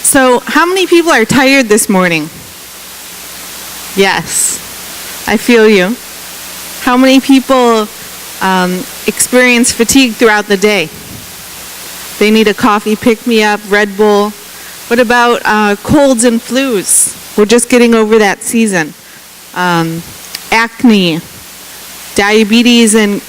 So, how many people are tired this morning? Yes, I feel you. How many people experience fatigue throughout the day? They need a coffee, pick-me-up, Red Bull. What about colds and flus? We're just getting over that season. Acne, diabetes, and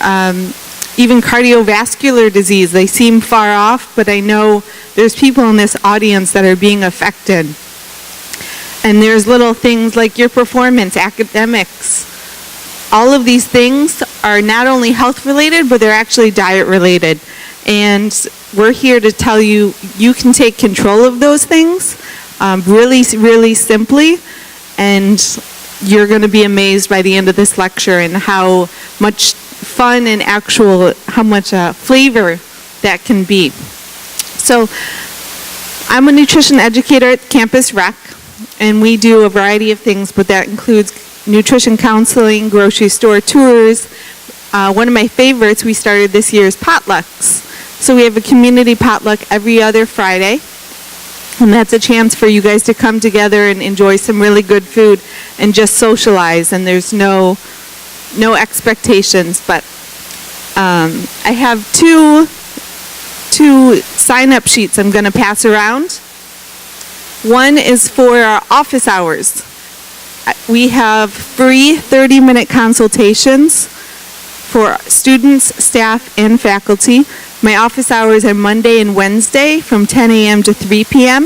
even cardiovascular disease. They seem far off, but I know there's people in this audience that are being affected. And there's little things like your performance, academics. All of these things are not only health related, but they're actually diet related. And we're here to tell you, you can take control of those things really, really simply. And you're going to be amazed by the end of this lecture and how much fun and how much flavor that can be. So I'm a nutrition educator at Campus Rec, and we do a variety of things, but that includes nutrition counseling, grocery store tours. One of my favorites we started this year is potlucks. So we have a community potluck every other Friday, and that's a chance for you guys to come together and enjoy some really good food and just socialize, and there's no expectations. But I have two sign-up sheets I'm going to pass around. One is for our office hours. We have free 30-minute consultations for students, staff, and faculty. My office hours are Monday and Wednesday from 10 a.m. to 3 p.m.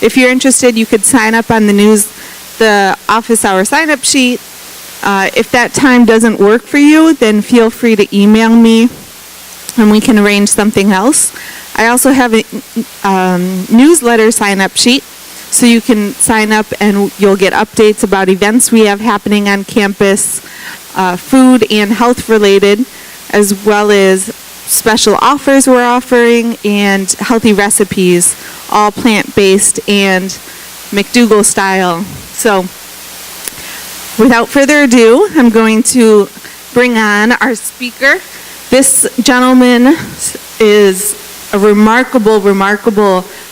If you're interested, you could sign up on the office hour sign-up sheet. If that time doesn't work for you, then feel free to email me and we can arrange something else. I also have a newsletter sign-up sheet, so you can sign up and you'll get updates about events we have happening on campus, food and health related, as well as special offers we're offering and healthy recipes, all plant-based and McDougall style. So without further ado, I'm going to bring on our speaker. This gentleman is a remarkable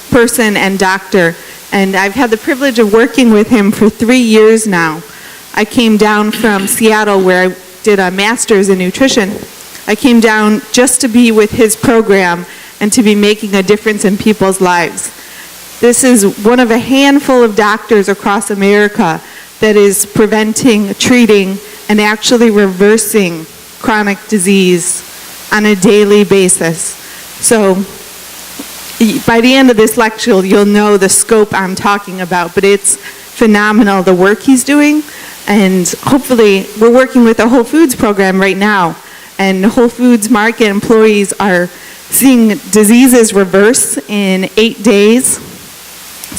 person and doctor, and I've had the privilege of working with him for 3 years now. I came down from Seattle where I did a master's in nutrition. I came down just to be with his program and to be making a difference in people's lives. This is one of a handful of doctors across America that is preventing, treating, and actually reversing chronic disease on a daily basis. So by the end of this lecture, you'll know the scope I'm talking about, but it's phenomenal, the work he's doing. And hopefully, we're working with a Whole Foods program right now, and Whole Foods market employees are seeing diseases reverse in 8 days.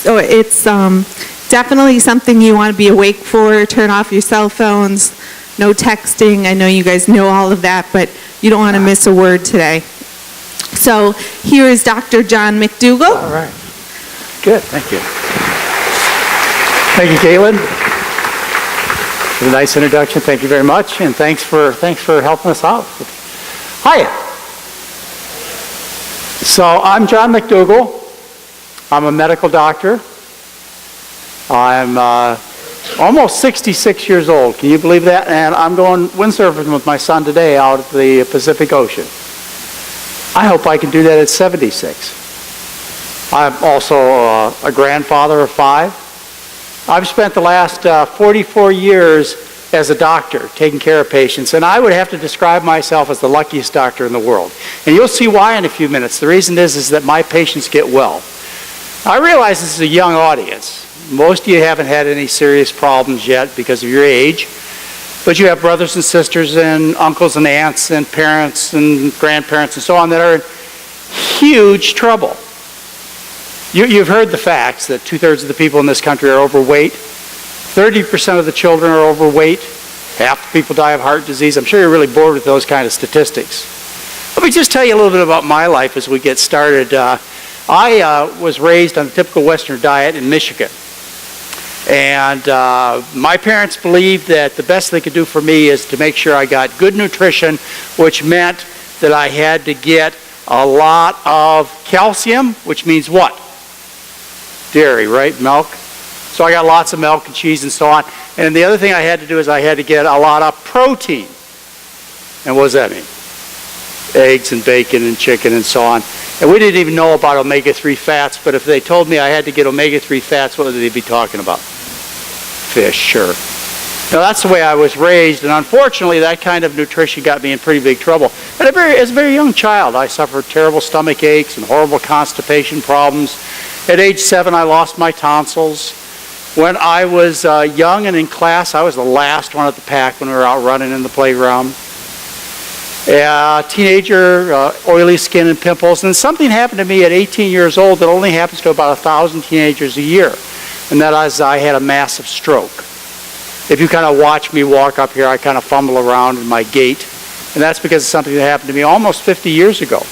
So it's definitely something you want to be awake for. Turn off your cell phones, no texting. I know you guys know all of that, but you don't want to miss a word today. So here is Dr. John McDougall. All right. Good. Thank you. Thank you, Caitlin. A nice introduction. Thank you very much, and thanks for helping us out. Hi. So I'm John McDougall. I'm a medical doctor. I'm almost 66 years old. Can you believe that? And I'm going windsurfing with my son today out at the Pacific Ocean. I hope I can do that at 76. I'm also a grandfather of 5. I've spent the last 44 years as a doctor taking care of patients, and I would have to describe myself as the luckiest doctor in the world. And you'll see why in a few minutes. The reason is that my patients get well. I realize this is a young audience. Most of you haven't had any serious problems yet because of your age, but you have brothers and sisters and uncles and aunts and parents and grandparents and so on that are in huge trouble. You've heard the facts that 2/3 of the people in this country are overweight. 30% of the children are overweight. Half the people die of heart disease. I'm sure you're really bored with those kind of statistics. Let me just tell you a little bit about my life as we get started. I was raised on the typical Western diet in Michigan. And my parents believed that the best they could do for me is to make sure I got good nutrition, which meant that I had to get a lot of calcium, which means what? dairy, right? Milk. So I got lots of milk and cheese and so on. And the other thing I had to do is I had to get a lot of protein. And what does that mean? Eggs and bacon and chicken and so on. And we didn't even know about omega-3 fats, but if they told me I had to get omega-3 fats, what would they be talking about? Fish, sure. Now that's the way I was raised, and unfortunately that kind of nutrition got me in pretty big trouble. As a very young child, I suffered terrible stomach aches and horrible constipation problems. At age 7, I lost my tonsils. When I was young and in class, I was the last one at the pack when we were out running in the playground. Teenager, oily skin and pimples, and something happened to me at 18 years old that only happens to about 1,000 teenagers a year, and that is I had a massive stroke. If you kind of watch me walk up here, I kind of fumble around in my gait, and that's because of something that happened to me almost 50 years ago.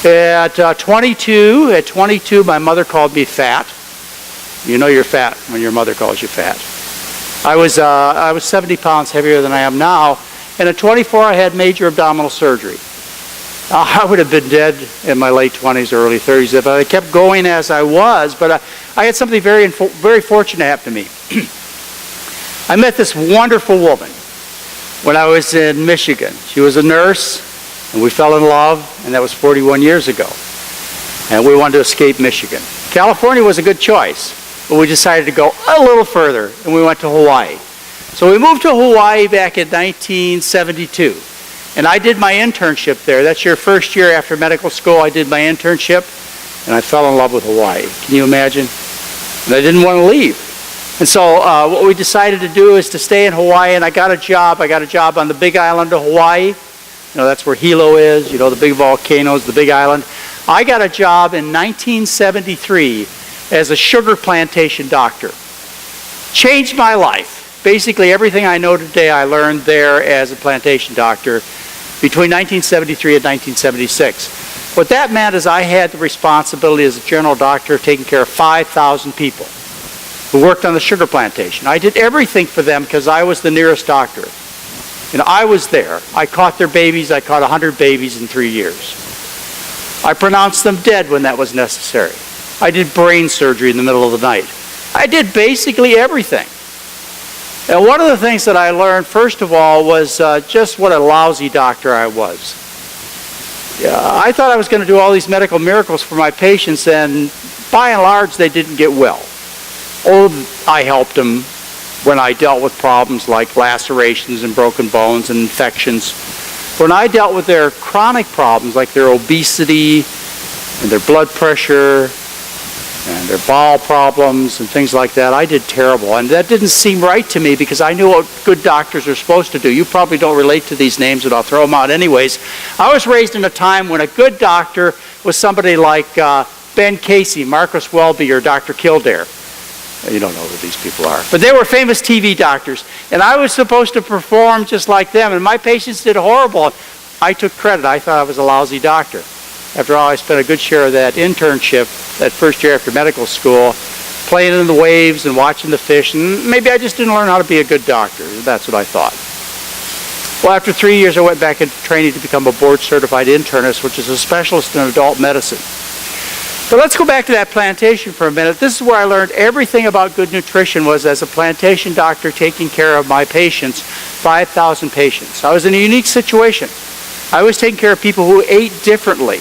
At 22, my mother called me fat. You know you're fat when your mother calls you fat. I was 70 pounds heavier than I am now. And at 24, I had major abdominal surgery. I would have been dead in my late 20s or early 30s if I kept going as I was, but I had something very fortunate happen to me. I met this wonderful woman when I was in Michigan. She was a nurse, and we fell in love, and that was 41 years ago. And we wanted to escape Michigan. California was a good choice, but we decided to go a little further, and we went to Hawaii. So we moved to Hawaii back in 1972, and I did my internship there. That's your first year after medical school. I did my internship, and I fell in love with Hawaii. Can you imagine? And I didn't want to leave. And so what we decided to do is to stay in Hawaii, and I got a job. I got a job on the Big Island of Hawaii. You know, that's where Hilo is, you know, the big volcanoes, the Big Island. I got a job in 1973 as a sugar plantation doctor. Changed my life. Basically, everything I know today I learned there as a plantation doctor between 1973 and 1976. What that meant is I had the responsibility as a general doctor of taking care of 5,000 people who worked on the sugar plantation. I did everything for them because I was the nearest doctor. And I was there. I caught their babies. I caught 100 babies in 3 years. I pronounced them dead when that was necessary. I did brain surgery in the middle of the night. I did basically everything. And one of the things that I learned, first of all, was just what a lousy doctor I was. I thought I was going to do all these medical miracles for my patients, and by and large, they didn't get well. Oh, I helped them when I dealt with problems like lacerations and broken bones and infections. When I dealt with their chronic problems, like their obesity and their blood pressure, and their bowel problems and things like that, I did terrible. And that didn't seem right to me because I knew what good doctors are supposed to do. You probably don't relate to these names, but I'll throw them out anyways. I was raised in a time when a good doctor was somebody like Ben Casey, Marcus Welby, or Dr. Kildare. You don't know who these people are. But they were famous TV doctors. And I was supposed to perform just like them. And my patients did horrible. I took credit. I thought I was a lousy doctor. After all, I spent a good share of that internship, that first year after medical school, playing in the waves and watching the fish, and maybe I just didn't learn how to be a good doctor. That's what I thought. Well, after 3 years, I went back into training to become a board-certified internist, which is a specialist in adult medicine. But let's go back to that plantation for a minute. This is where I learned everything about good nutrition was as a plantation doctor taking care of my patients, 5,000 patients. I was in a unique situation. I was taking care of people who ate differently.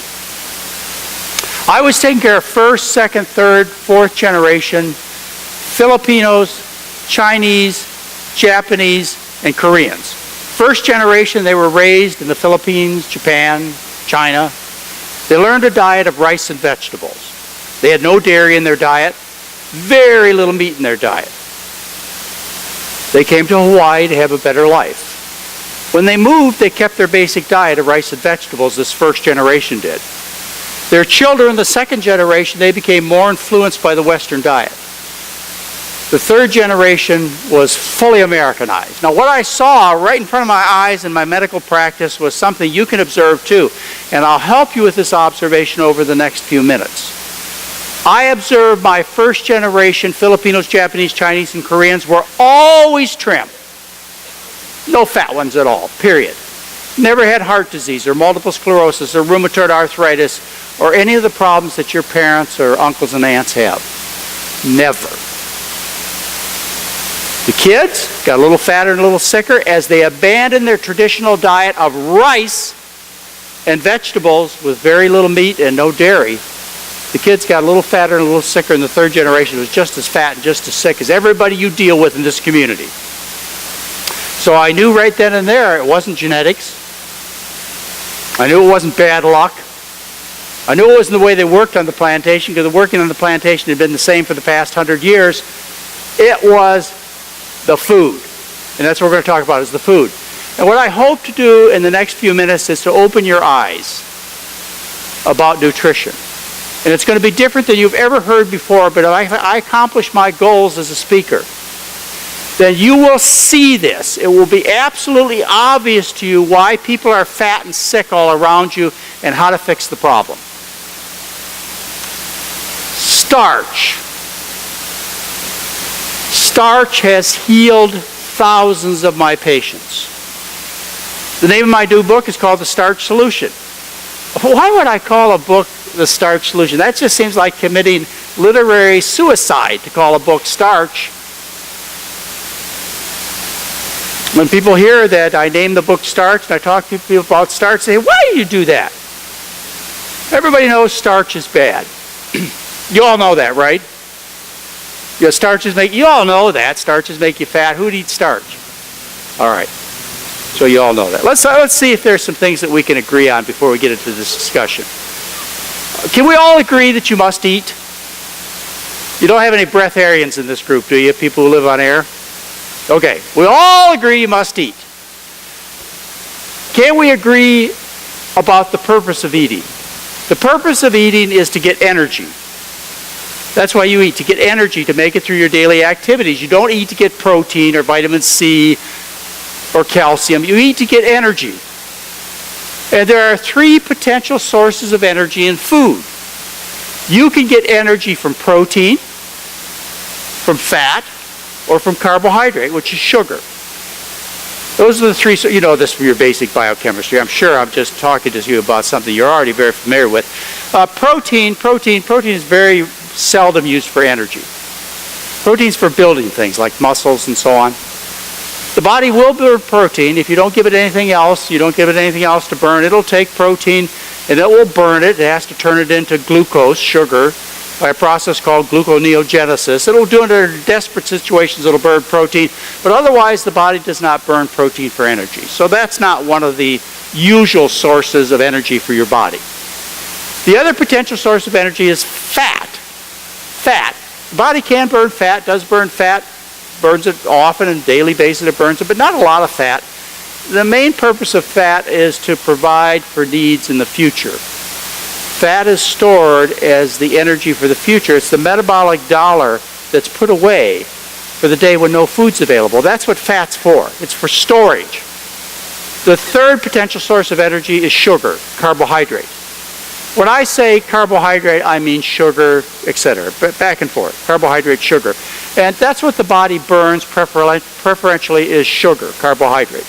I was taking care of first, second, third, fourth generation Filipinos, Chinese, Japanese, and Koreans. First generation, they were raised in the Philippines, Japan, China. They learned a diet of rice and vegetables. They had no dairy in their diet, very little meat in their diet. They came to Hawaii to have a better life. When they moved, they kept their basic diet of rice and vegetables, this first generation did. Their children, the second generation, they became more influenced by the Western diet. The third generation was fully Americanized. Now, what I saw right in front of my eyes in my medical practice was something you can observe too, and I'll help you with this observation over the next few minutes. I observed my first generation Filipinos, Japanese, Chinese, and Koreans were always trim. No fat ones at all, period. Never had heart disease or multiple sclerosis or rheumatoid arthritis or any of the problems that your parents or uncles and aunts have. Never. The kids got a little fatter and a little sicker as they abandoned their traditional diet of rice and vegetables with very little meat and no dairy. The kids got a little fatter and a little sicker, and the third generation was just as fat and just as sick as everybody you deal with in this community. So I knew right then and there it wasn't genetics. I knew it wasn't bad luck. I knew it wasn't the way they worked on the plantation, because the working on the plantation had been the same for the past 100 years. It was the food. And that's what we're going to talk about, is the food. And what I hope to do in the next few minutes is to open your eyes about nutrition. And it's going to be different than you've ever heard before, but if I accomplish my goals as a speaker, then you will see this. It will be absolutely obvious to you why people are fat and sick all around you and how to fix the problem. Starch. Starch has healed thousands of my patients. The name of my new book is called The Starch Solution. Why would I call a book The Starch Solution? That just seems like committing literary suicide to call a book Starch. When people hear that I name the book Starch and I talk to people about starch, they say, why do you do that? Everybody knows starch is bad. You all know that, right? You all know that. Starches make you fat. Who'd eat starch? All right. So you all know that. Let's see if there's some things that we can agree on before we get into this discussion. Can we all agree that you must eat? You don't have any breatharians in this group, do you? People who live on air? Okay. We all agree you must eat. Can we agree about the purpose of eating? The purpose of eating is to get energy. That's why you eat, to get energy, to make it through your daily activities. You don't eat to get protein or vitamin C or calcium. You eat to get energy. And there are three potential sources of energy in food. You can get energy from protein, from fat, or from carbohydrate, which is sugar. Those are the three. So you know this from your basic biochemistry. I'm sure I'm just talking to you about something you're already very familiar with. Protein is very seldom used for energy. Protein's for building things like muscles and so on. The body will burn protein. If you don't give it anything else, to burn, it'll take protein and it will burn it. It has to turn it into glucose, sugar, by a process called gluconeogenesis. It'll do it in desperate situations. It'll burn protein, but otherwise the body does not burn protein for energy. So that's not one of the usual sources of energy for your body. The other potential source of energy is fat. Fat. The body can burn fat, does burn fat, burns it often on a daily basis, it burns it, but not a lot of fat. The main purpose of fat is to provide for needs in the future. Fat is stored as the energy for the future. It's the metabolic dollar that's put away for the day when no food's available. That's what fat's for. It's for storage. The third potential source of energy is sugar, carbohydrate. When I say carbohydrate, I mean sugar, etc. Back and forth. Carbohydrate, sugar. And that's what the body burns preferentially is sugar, carbohydrate.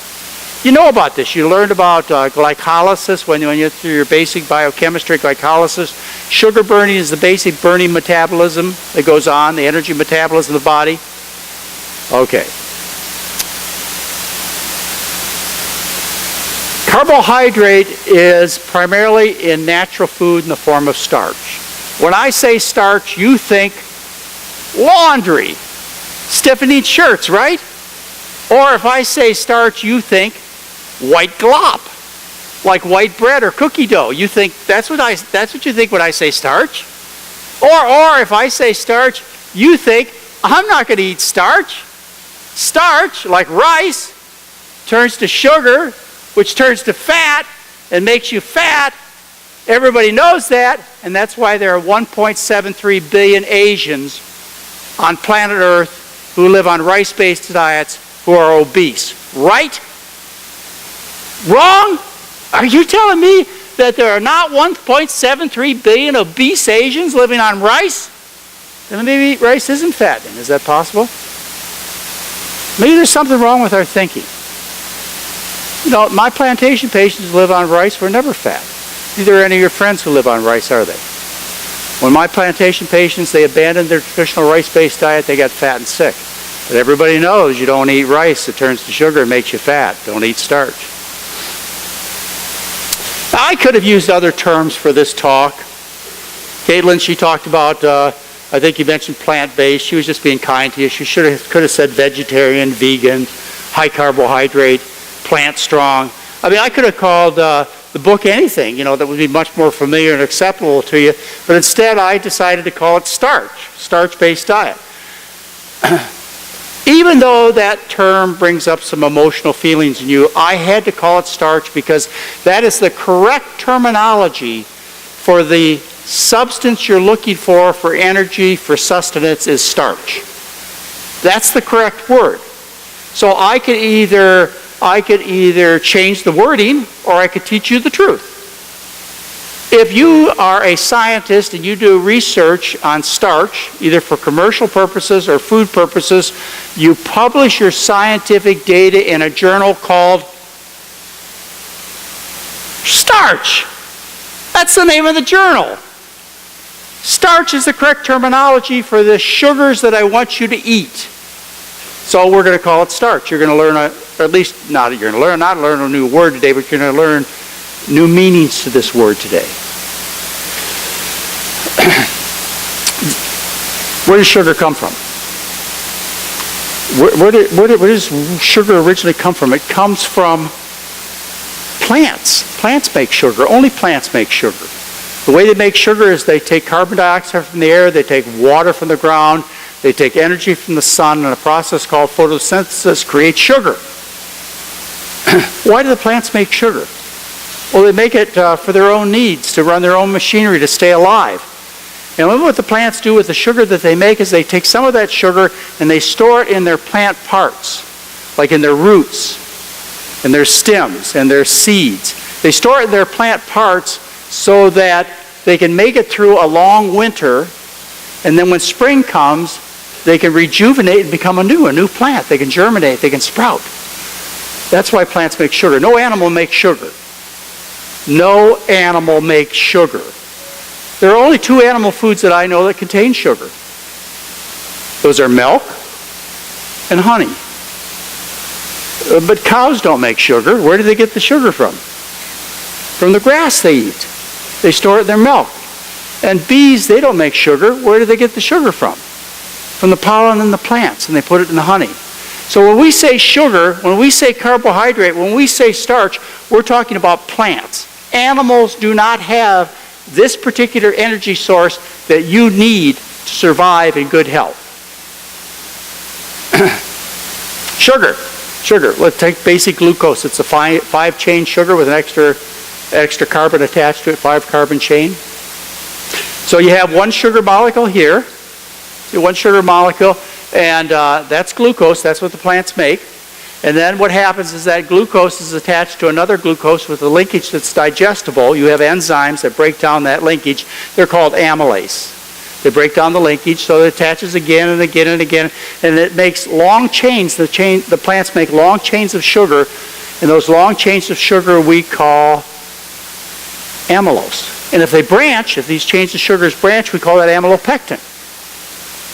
You know about this. You learned about glycolysis when you're through your basic biochemistry, glycolysis. Sugar burning is the basic burning metabolism that goes on, the energy metabolism of the body. Okay. Carbohydrate is primarily in natural food in the form of starch. When I say starch, you think laundry, stiffening shirts, right? Or if I say starch, you think white glop, like white bread or cookie dough. You think that's what you think when I say starch? Or if I say starch, you think I'm not going to eat starch. Starch, like rice, turns to sugar, which turns to fat and makes you fat. Everybody knows that, and that's why there are 1.73 billion Asians on planet Earth who live on rice-based diets who are obese. Right? Wrong? Are you telling me that there are not 1.73 billion obese Asians living on rice? Then maybe rice isn't fattening. Is that possible? Maybe there's something wrong with our thinking. You know, my plantation patients who live on rice were never fat. Neither are any of your friends who live on rice, are they? When my plantation patients, they abandoned their traditional rice-based diet, they got fat and sick. But everybody knows you don't eat rice, it turns to sugar and makes you fat. Don't eat starch. Now, I could have used other terms for this talk. Caitlin, she talked about, I think you mentioned plant-based. She was just being kind to you. She could have said vegetarian, vegan, high carbohydrate, plant strong. I mean, I could have called the book anything, that would be much more familiar and acceptable to you. But instead, I decided to call it starch-based diet. Even though that term brings up some emotional feelings in you, I had to call it starch because that is the correct terminology for the substance you're looking for energy, for sustenance, is starch. That's the correct word. So I could either change the wording or I could teach you the truth. If you are a scientist and you do research on starch, either for commercial purposes or food purposes, you publish your scientific data in a journal called Starch. That's the name of the journal. Starch is the correct terminology for the sugars that I want you to eat. So we're going to call it starch. You're going to learn, not learn a new word today, but you're going to learn new meanings to this word today. Where does sugar come from? Where does sugar originally come from? It comes from plants. Plants make sugar. Only plants make sugar. The way they make sugar is they take carbon dioxide from the air, they take water from the ground, they take energy from the sun, and a process called photosynthesis creates sugar. Why do the plants make sugar? Well, they make it for their own needs, to run their own machinery, to stay alive. And what the plants do with the sugar that they make is they take some of that sugar and they store it in their plant parts, like in their roots, and their stems, and their seeds. They store it in their plant parts so that they can make it through a long winter, and then when spring comes, they can rejuvenate and become a new plant. They can germinate, they can sprout. That's why plants make sugar. No animal makes sugar. No animal makes sugar. There are only two animal foods that I know that contain sugar. Those are milk and honey. But cows don't make sugar. Where do they get the sugar from? From the grass they eat. They store it in their milk. And bees, they don't make sugar. Where do they get the sugar from? From the pollen in the plants, and they put it in the honey. So when we say sugar, when we say carbohydrate, when we say starch, we're talking about plants. Animals do not have this particular energy source that you need to survive in good health. Sugar. Let's take basic glucose. It's a 5-chain sugar with an extra carbon attached to it, 5-carbon chain. So you have one sugar molecule here, and that's glucose. That's what the plants make. And then what happens is that glucose is attached to another glucose with a linkage that's digestible. You have enzymes that break down that linkage. They're called amylase. They break down the linkage, so it attaches again and again and again, and it makes long chains. The plants make long chains of sugar, and those long chains of sugar we call amylose. And if they branch, if these chains of sugars branch, we call that amylopectin.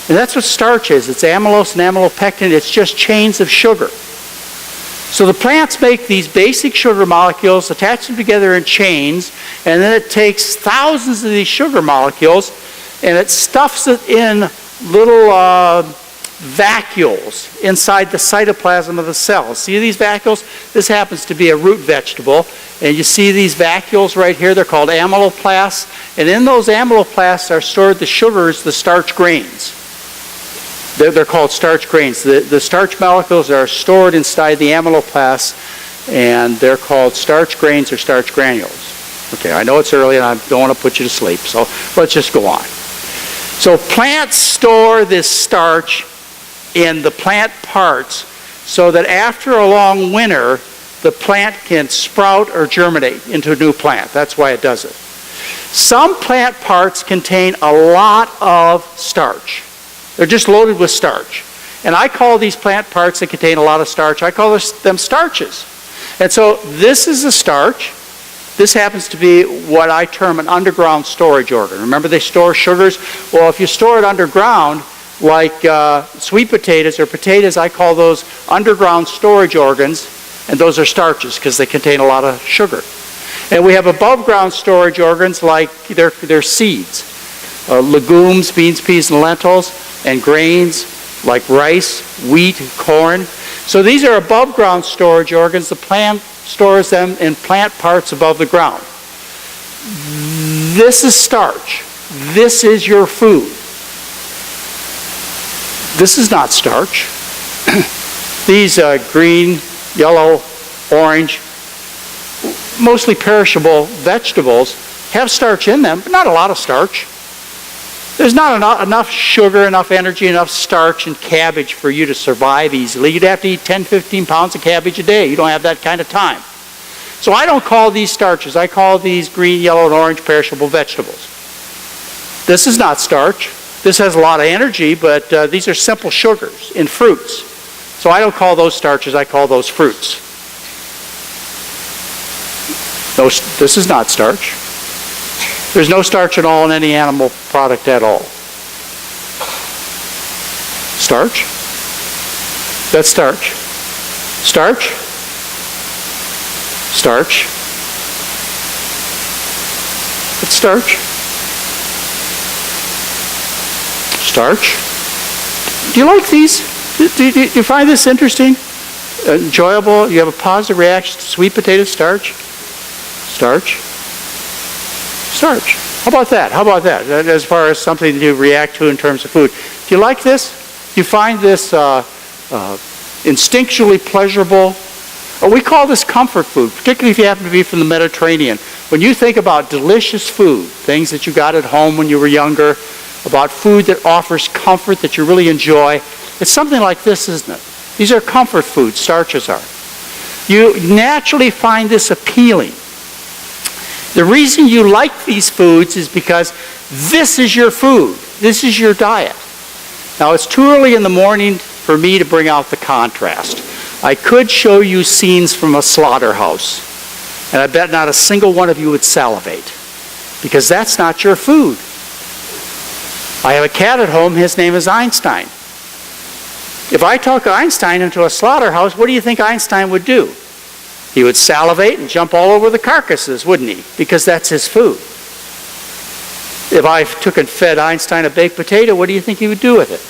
And that's what starch is. It's amylose and amylopectin. It's just chains of sugar. So the plants make these basic sugar molecules, attach them together in chains, and then it takes thousands of these sugar molecules and it stuffs it in little vacuoles inside the cytoplasm of the cells. See these vacuoles? This happens to be a root vegetable. And you see these vacuoles right here. They're called amyloplasts. And in those amyloplasts are stored the sugars, the starch grains. They're called starch grains. The starch molecules are stored inside the amyloplasts, and they're called starch grains or starch granules. Okay, I know it's early and I don't want to put you to sleep, so let's just go on. So plants store this starch in the plant parts so that after a long winter, the plant can sprout or germinate into a new plant. That's why it does it. Some plant parts contain a lot of starch. They're just loaded with starch. And I call these plant parts that contain a lot of starch, I call them starches. And so this is a starch, This happens to be what I term an underground storage organ. Remember they store sugars? Well, if you store it underground, like sweet potatoes or potatoes, I call those underground storage organs, and those are starches because they contain a lot of sugar. And we have above ground storage organs like they're seeds, legumes, beans, peas, and lentils, and grains like rice, wheat, corn. So these are above ground storage organs. The plant stores them in plant parts above the ground. This is starch. This is your food. This is not starch. These green, yellow, orange, mostly perishable vegetables have starch in them, but not a lot of starch. There's not enough sugar, enough energy, enough starch in cabbage for you to survive easily. You'd have to eat 10, 15 pounds of cabbage a day. You don't have that kind of time. So I don't call these starches. I call these green, yellow, and orange perishable vegetables. This is not starch. This has a lot of energy, but these are simple sugars in fruits. So I don't call those starches. I call those fruits. This is not starch. There's no starch at all in any animal product at all. Starch? That's starch. Starch? Starch. That's starch. Starch. Do you like these? Do you find this interesting? Enjoyable? You have a positive reaction to sweet potato starch? Starch. Starch. How about that? How about that? As far as something to react to in terms of food. Do you like this? Do you find this instinctually pleasurable? We call this comfort food, particularly if you happen to be from the Mediterranean. When you think about delicious food, things that you got at home when you were younger, about food that offers comfort that you really enjoy, it's something like this, isn't it? These are comfort foods, starches are. You naturally find this appealing. The reason you like these foods is because this is your food. This is your diet. Now, it's too early in the morning for me to bring out the contrast. I could show you scenes from a slaughterhouse, and I bet not a single one of you would salivate, because that's not your food. I have a cat at home. His name is Einstein. If I took Einstein into a slaughterhouse, what do you think Einstein would do? He would salivate and jump all over the carcasses, wouldn't he? Because that's his food. If I took and fed Einstein a baked potato, what do you think he would do with it?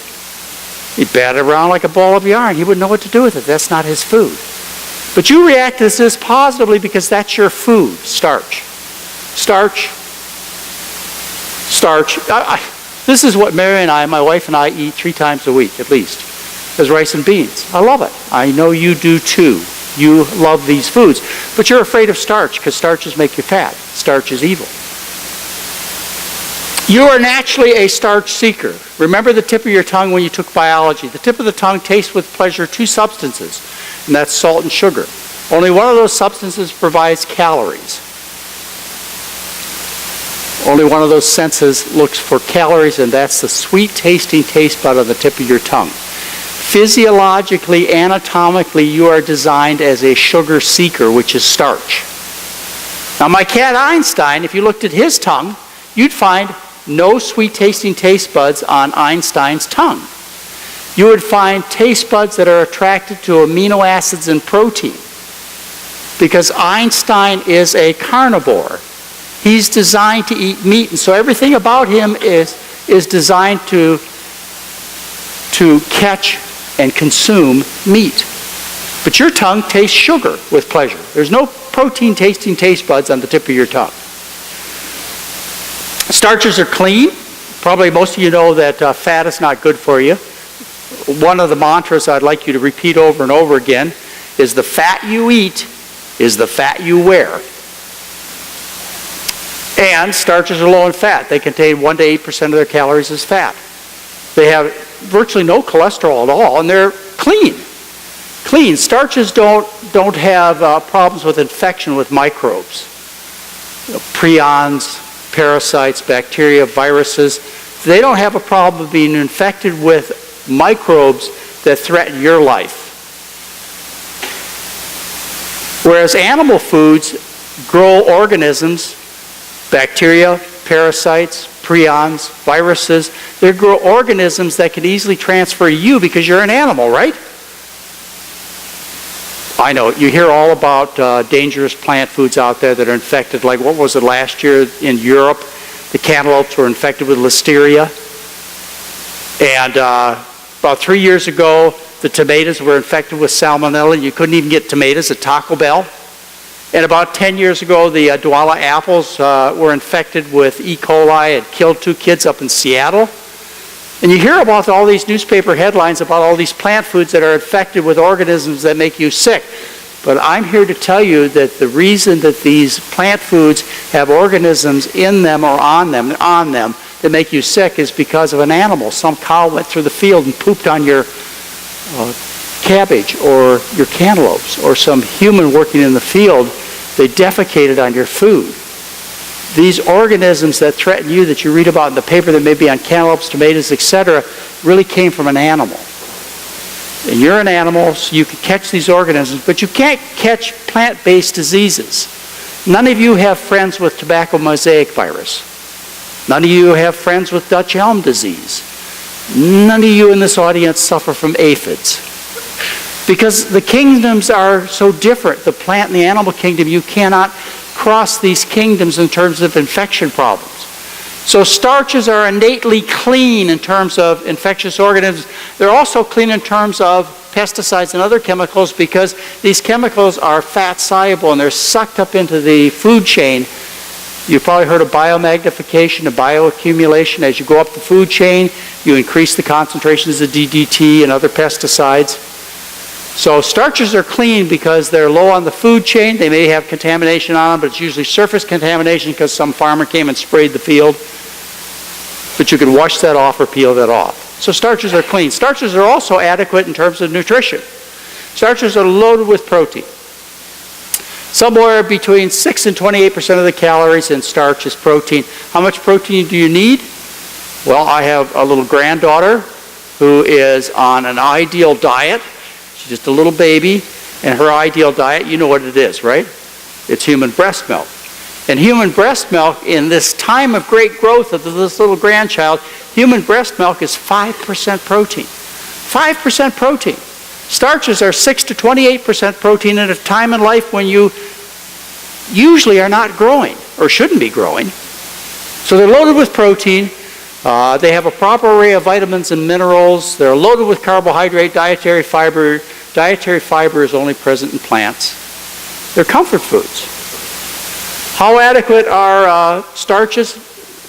He'd bat it around like a ball of yarn. He wouldn't know what to do with it. That's not his food. But you react to this positively because that's your food, starch. Starch. Starch. This is what Mary and I, my wife and I, eat 3 times a week at least, is rice and beans. I love it. I know you do too. You love these foods. But you're afraid of starch because starches make you fat. Starch is evil. You are naturally a starch seeker. Remember the tip of your tongue when you took biology. The tip of the tongue tastes with pleasure 2 substances, and that's salt and sugar. Only one of those substances provides calories. Only one of those senses looks for calories, and that's the sweet-tasting taste bud on the tip of your tongue. Physiologically, anatomically, you are designed as a sugar seeker, which is starch. Now, my cat Einstein, if you looked at his tongue, you'd find no sweet-tasting taste buds on Einstein's tongue. You would find taste buds that are attracted to amino acids and protein, because Einstein is a carnivore. He's designed to eat meat, and so everything about him is designed to catch and consume meat. But your tongue tastes sugar with pleasure. There's no protein-tasting taste buds on the tip of your tongue. Starches are clean. Probably most of you know that fat is not good for you. One of the mantras I'd like you to repeat over and over again is the fat you eat is the fat you wear. And starches are low in fat. They contain 1 to 8% of their calories as fat. They have virtually no cholesterol at all, and they're clean. Clean. Starches don't have problems with infection with microbes. Prions, parasites, bacteria, viruses. They don't have a problem of being infected with microbes that threaten your life. Whereas animal foods grow organisms, bacteria, parasites, prions, viruses. They grow organisms that can easily transfer to you because you're an animal, right? I know, you hear all about dangerous plant foods out there that are infected, like what was it last year in Europe? The cantaloupes were infected with listeria. And about 3 years ago, the tomatoes were infected with salmonella. You couldn't even get tomatoes at Taco Bell. And about 10 years ago, the Douala apples were infected with E. coli and killed 2 kids up in Seattle. And you hear about all these newspaper headlines about all these plant foods that are infected with organisms that make you sick. But I'm here to tell you that the reason that these plant foods have organisms in them or on them that make you sick is because of an animal. Some cow went through the field and pooped on your cabbage or your cantaloupes, or some human working in the field, they defecated on your food. These organisms that threaten you, that you read about in the paper, that may be on cantaloupes, tomatoes, etc., really came from an animal. And you're an animal, so you can catch these organisms, but you can't catch plant-based diseases. None of you have friends with tobacco mosaic virus. None of you have friends with Dutch elm disease. None of you in this audience suffer from aphids. Because the kingdoms are so different, the plant and the animal kingdom, you cannot cross these kingdoms in terms of infection problems. So starches are innately clean in terms of infectious organisms. They're also clean in terms of pesticides and other chemicals, because these chemicals are fat soluble and they're sucked up into the food chain. You've probably heard of biomagnification, of bioaccumulation. As you go up the food chain, you increase the concentrations of DDT and other pesticides. So starches are clean because they're low on the food chain. They may have contamination on them, but it's usually surface contamination because some farmer came and sprayed the field. But you can wash that off or peel that off. So starches are clean. Starches are also adequate in terms of nutrition. Starches are loaded with protein. Somewhere between 6 and 28% of the calories in starch is protein. How much protein do you need? Well, I have a little granddaughter who is on an ideal diet. She's just a little baby, and her ideal diet, you know what it is, right? It's human breast milk. And human breast milk, in this time of great growth of this little grandchild, human breast milk is 5% protein. 5% protein. Starches are 6 to 28% protein at a time in life when you usually are not growing, or shouldn't be growing. So they're loaded with protein. They have a proper array of vitamins and minerals. They're loaded with carbohydrate, dietary fiber. Dietary fiber is only present in plants. They're comfort foods. How adequate are starches?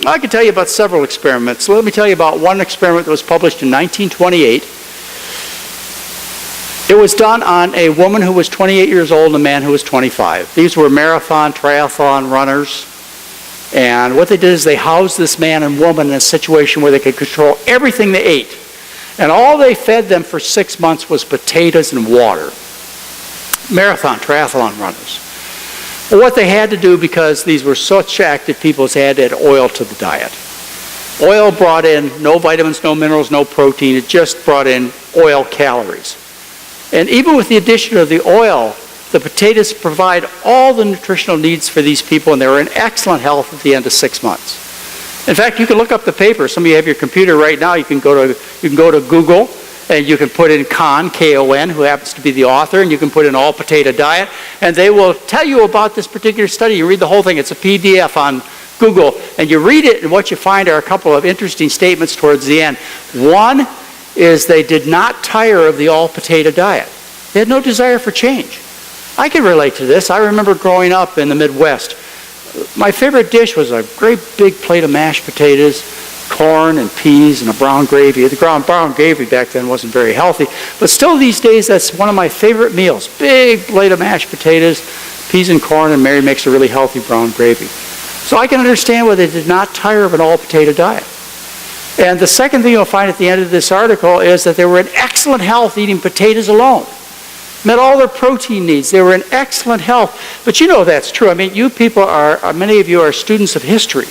I can tell you about several experiments. Let me tell you about one experiment that was published in 1928. It was done on a woman who was 28 years old and a man who was 25. These were marathon, triathlon runners. And what they did is they housed this man and woman in a situation where they could control everything they ate. And all they fed them for 6 months was potatoes and water. Marathon, triathlon runners. Well, what they had to do, because these were such active people, is they had to add oil to the diet. Oil brought in no vitamins, no minerals, no protein. It just brought in oil calories. And even with the addition of the oil, the potatoes provide all the nutritional needs for these people, and they were in excellent health at the end of 6 months. In fact, you can look up the paper. Some of you have your computer right now. You can go to Google, and you can put in Kahn, K-O-N, who happens to be the author, and you can put in all potato diet, and they will tell you about this particular study. You read the whole thing. It's a PDF on Google, and you read it, and what you find are a couple of interesting statements towards the end. One is they did not tire of the all-potato diet. They had no desire for change. I can relate to this. I remember growing up in the Midwest. My favorite dish was a great big plate of mashed potatoes, corn and peas and a brown gravy. The brown gravy back then wasn't very healthy, but still these days that's one of my favorite meals. Big plate of mashed potatoes, peas and corn, and Mary makes a really healthy brown gravy. So I can understand why they did not tire of an all-potato diet. And the second thing you'll find at the end of this article is that they were in excellent health eating potatoes alone. Met all their protein needs. They were in excellent health. But you know that's true. I mean, you people many of you are students of history.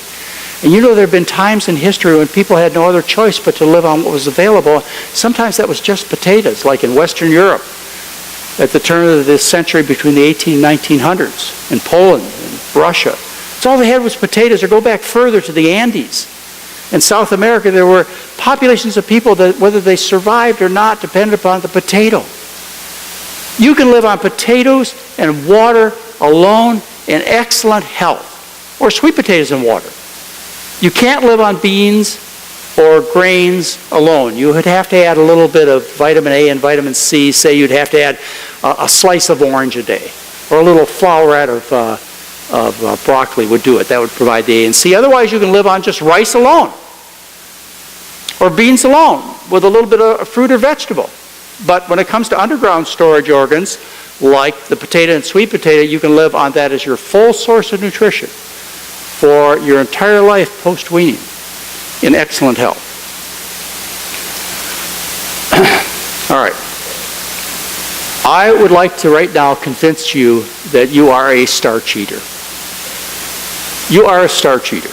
And you know there have been times in history when people had no other choice but to live on what was available. Sometimes that was just potatoes, like in Western Europe at the turn of this century between the 1800s and 1900s in Poland and Russia. So all they had was potatoes, or go back further to the Andes. In South America, there were populations of people that, whether they survived or not, depended upon the potato. You can live on potatoes and water alone in excellent health, or sweet potatoes and water. You can't live on beans or grains alone. You would have to add a little bit of vitamin A and vitamin C. Say you'd have to add a slice of orange a day, or a little flowerette of broccoli would do it. That would provide the A and C. Otherwise, you can live on just rice alone, or beans alone, with a little bit of fruit or vegetable. But when it comes to underground storage organs, like the potato and sweet potato, you can live on that as your full source of nutrition for your entire life post-weaning in excellent health. All right. I would like to right now convince you that you are a starch eater. You are a starch eater.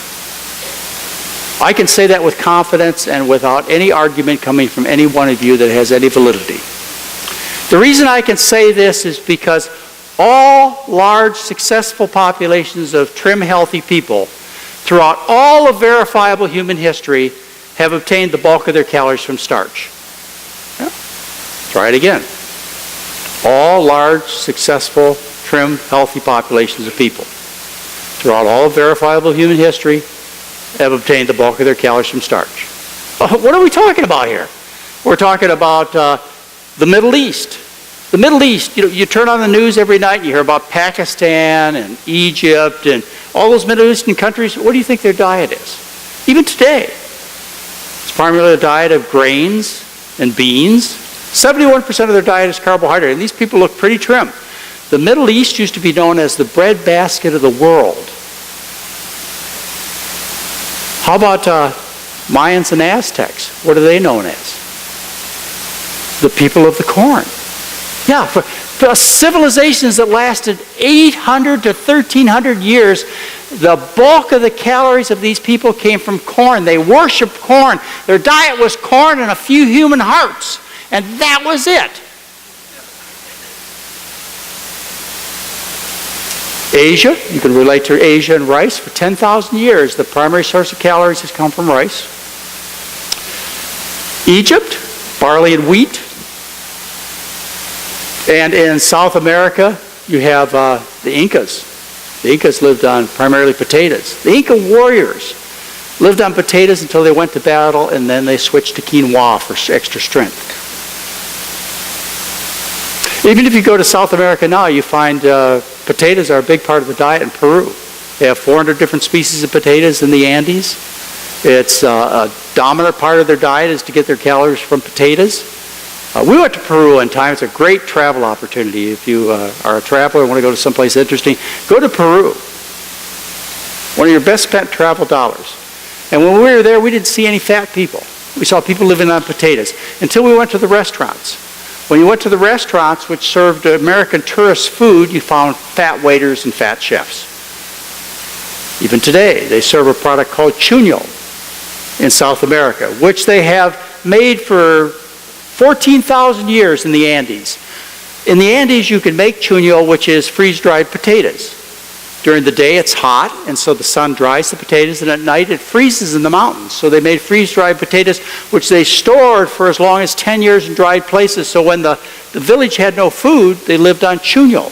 I can say that with confidence and without any argument coming from any one of you that has any validity. The reason I can say this is because all large, successful populations of trim, healthy people throughout all of verifiable human history have obtained the bulk of their calories from starch. Yeah. Try it again. All large, successful, trim, healthy populations of people throughout all of verifiable human history have obtained the bulk of their calories from starch. What are we talking about here? We're talking about the Middle East. The Middle East, you turn on the news every night and you hear about Pakistan and Egypt and all those Middle Eastern countries. What do you think their diet is? Even today. It's primarily a diet of grains and beans. 71% of their diet is carbohydrate, and these people look pretty trim. The Middle East used to be known as the breadbasket of the world. How about Mayans and Aztecs? What are they known as? The people of the corn. Yeah, for civilizations that lasted 800 to 1,300 years, the bulk of the calories of these people came from corn. They worshipped corn. Their diet was corn and a few human hearts. And that was it. Asia, you can relate to Asia and rice. For 10,000 years, the primary source of calories has come from rice. Egypt, barley and wheat. And in South America, you have the Incas. The Incas lived on primarily potatoes. The Inca warriors lived on potatoes until they went to battle, and then they switched to quinoa for extra strength. Even if you go to South America now, you find potatoes are a big part of the diet in Peru. They have 400 different species of potatoes in the Andes. It's a dominant part of their diet is to get their calories from potatoes. We went to Peru one time. It's a great travel opportunity. If you are a traveler and want to go to someplace interesting, go to Peru. One of your best spent travel dollars. And when we were there, we didn't see any fat people. We saw people living on potatoes until we went to the restaurants. When you went to the restaurants which served American tourist food, you found fat waiters and fat chefs. Even today, they serve a product called chuño in South America, which they have made for 14,000 years in the Andes. In the Andes, you can make chuño, which is freeze-dried potatoes. During the day, it's hot, and so the sun dries the potatoes, and at night, it freezes in the mountains. So they made freeze-dried potatoes, which they stored for as long as 10 years in dried places. So when the village had no food, they lived on chuño.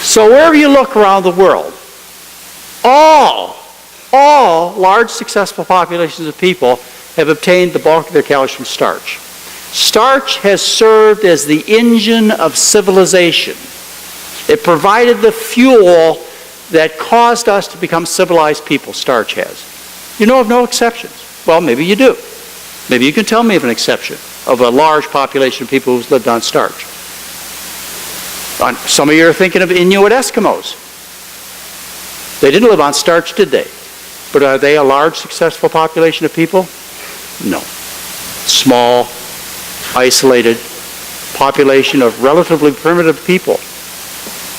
So wherever you look around the world, all large, successful populations of people have obtained the bulk of their calories from starch. Starch has served as the engine of civilization. It provided the fuel that caused us to become civilized people, starch has. You know of no exceptions. Well, maybe you do. Maybe you can tell me of an exception of a large population of people who've lived on starch. Some of you are thinking of Inuit Eskimos. They didn't live on starch, did they? But are they a large, successful population of people? No. Small, isolated population of relatively primitive people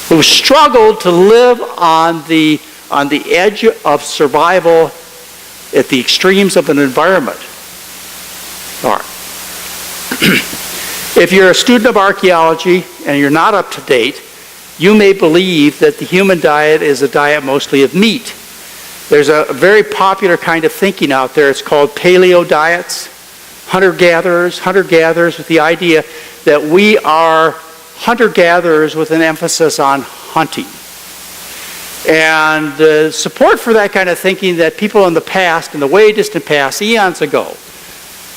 who struggled to live on the edge of survival at the extremes of an environment. All right. If you're a student of archaeology and you're not up to date, you may believe that the human diet is a diet mostly of meat. There's a very popular kind of thinking out there. It's called paleo diets, hunter-gatherers with the idea that we are hunter-gatherers with an emphasis on hunting. And support for that kind of thinking that people in the past, in the way distant past, eons ago,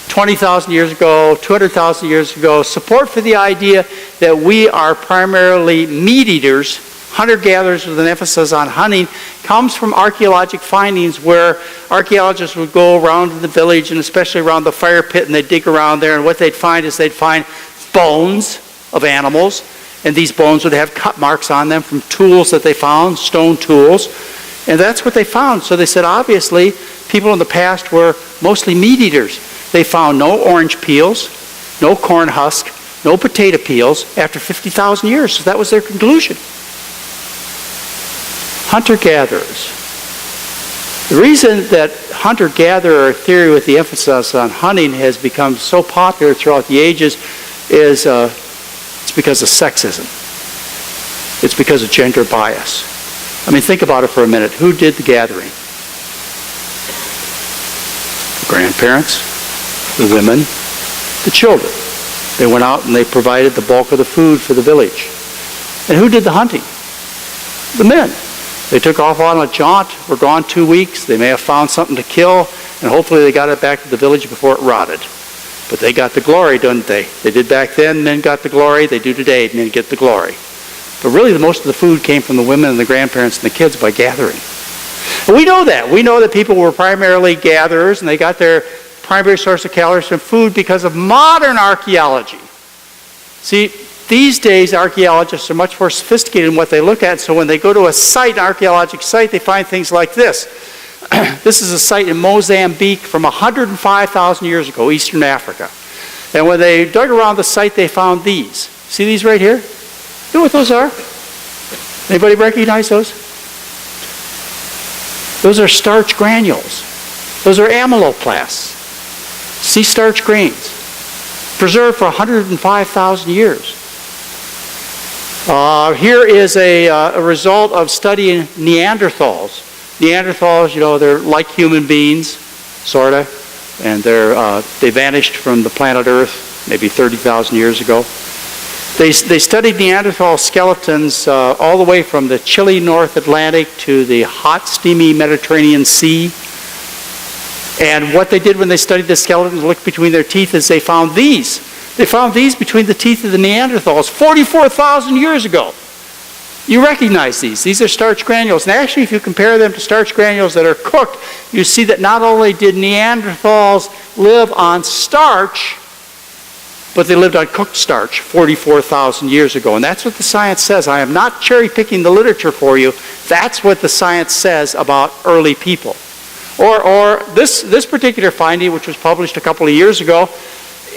20,000 years ago, 200,000 years ago, support for the idea that we are primarily meat eaters, hunter-gatherers with an emphasis on hunting, comes from archaeologic findings where archaeologists would go around in the village and especially around the fire pit, and they'd dig around there, and what they'd find is they'd find bones of animals, and these bones would have cut marks on them from tools that they found, stone tools, and that's what they found. So they said, obviously, people in the past were mostly meat eaters. They found no orange peels, no corn husk, no potato peels after 50,000 years. So that was their conclusion. Hunter-gatherers. The reason that hunter-gatherer theory with the emphasis on hunting has become so popular throughout the ages is it's because of sexism. It's because of gender bias. I mean, think about it for a minute. Who did the gathering? The grandparents, the women, the children. They went out and they provided the bulk of the food for the village. And who did the hunting? The men. They took off on a jaunt, were gone 2 weeks. They may have found something to kill, and hopefully they got it back to the village before it rotted. But they got the glory, didn't they? They did back then, men got the glory. They do today, men get the glory. But really, most of the food came from the women and the grandparents and the kids by gathering. And we know that. We know that people were primarily gatherers, and they got their primary source of calories from food because of modern archaeology. See, these days archaeologists are much more sophisticated in what they look at, so when they go to a site, an archaeological site, they find things like this. This is a site in Mozambique from 105,000 years ago, Eastern Africa. And when they dug around the site, they found these. See these right here? You know what those are? Anybody recognize those? Those are starch granules. Those are amyloplasts. See starch grains. Preserved for 105,000 years. Here is a result of studying Neanderthals. Neanderthals, you know, they're like human beings, sort of, and they vanished from the planet Earth maybe 30,000 years ago. They studied Neanderthal skeletons all the way from the chilly North Atlantic to the hot, steamy Mediterranean Sea. And what they did when they studied the skeletons, looked between their teeth, is they found these. They found these between the teeth of the Neanderthals 44,000 years ago. You recognize these. These are starch granules. And actually, if you compare them to starch granules that are cooked, you see that not only did Neanderthals live on starch, but they lived on cooked starch 44,000 years ago. And that's what the science says. I am not cherry-picking the literature for you. That's what the science says about early people. Or this particular finding, which was published a couple of years ago,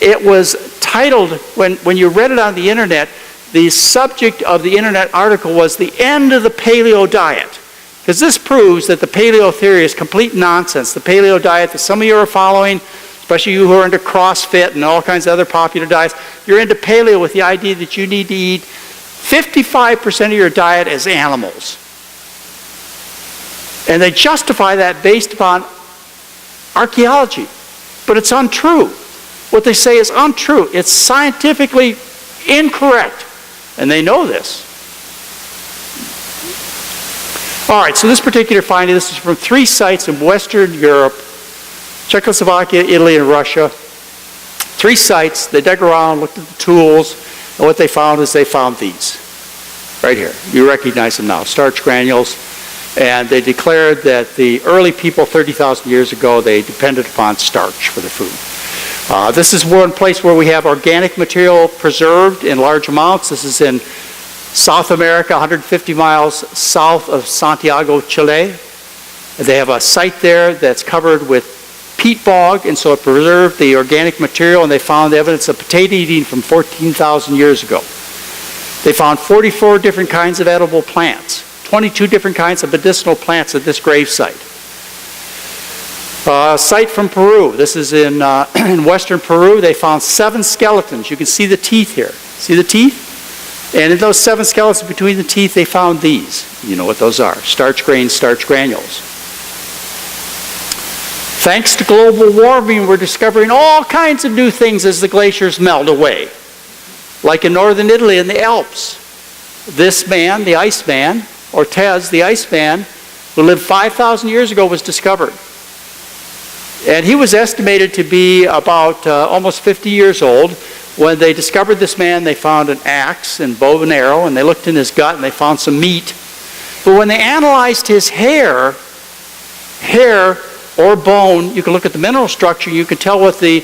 it was titled, when you read it on the internet, the subject of the internet article was the end of the paleo diet. Because this proves that the paleo theory is complete nonsense. The paleo diet that some of you are following, especially you who are into CrossFit and all kinds of other popular diets, you're into paleo with the idea that you need to eat 55% of your diet as animals. And they justify that based upon archaeology. But it's untrue. What they say is untrue. It's scientifically incorrect. And they know this. All right, so this particular finding, this is from 3 sites in Western Europe, Czechoslovakia, Italy, and Russia. 3 sites. They dug around, looked at the tools, and what they found is they found these. Right here. You recognize them now. Starch granules. And they declared that the early people 30,000 years ago, they depended upon starch for their food. This is one place where we have organic material preserved in large amounts. This is in South America, 150 miles south of Santiago, Chile. They have a site there that's covered with peat bog, and so it preserved the organic material, and they found evidence of potato eating from 14,000 years ago. They found 44 different kinds of edible plants. 22 different kinds of medicinal plants at this grave site. A site from Peru. This is in western Peru. They found 7 skeletons. You can see the teeth here. See the teeth? And in those 7 skeletons between the teeth, they found these. You know what those are. Starch grains, starch granules. Thanks to global warming, we're discovering all kinds of new things as the glaciers melt away. Like in northern Italy in the Alps. This man, the Iceman, Ortez, the Iceman, who lived 5,000 years ago, was discovered. And he was estimated to be about almost 50 years old. When they discovered this man, they found an axe and bow and arrow, and they looked in his gut and they found some meat. But when they analyzed his hair or bone, you can look at the mineral structure, you can tell what the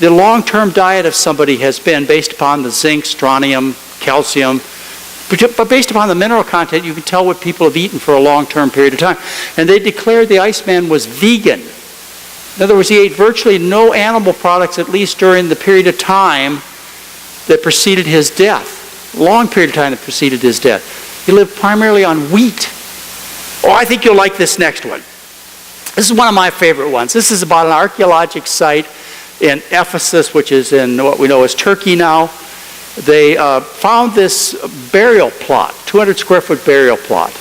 long-term diet of somebody has been based upon the zinc, strontium, calcium. But based upon the mineral content, you can tell what people have eaten for a long-term period of time. And they declared the Iceman was vegan. In other words, he ate virtually no animal products, at least during the period of time that preceded his death. A long period of time that preceded his death. He lived primarily on wheat. Oh, I think you'll like this next one. This is one of my favorite ones. This is about an archaeologic site in Ephesus, which is in what we know as Turkey now. They found this burial plot, 200 square foot burial plot.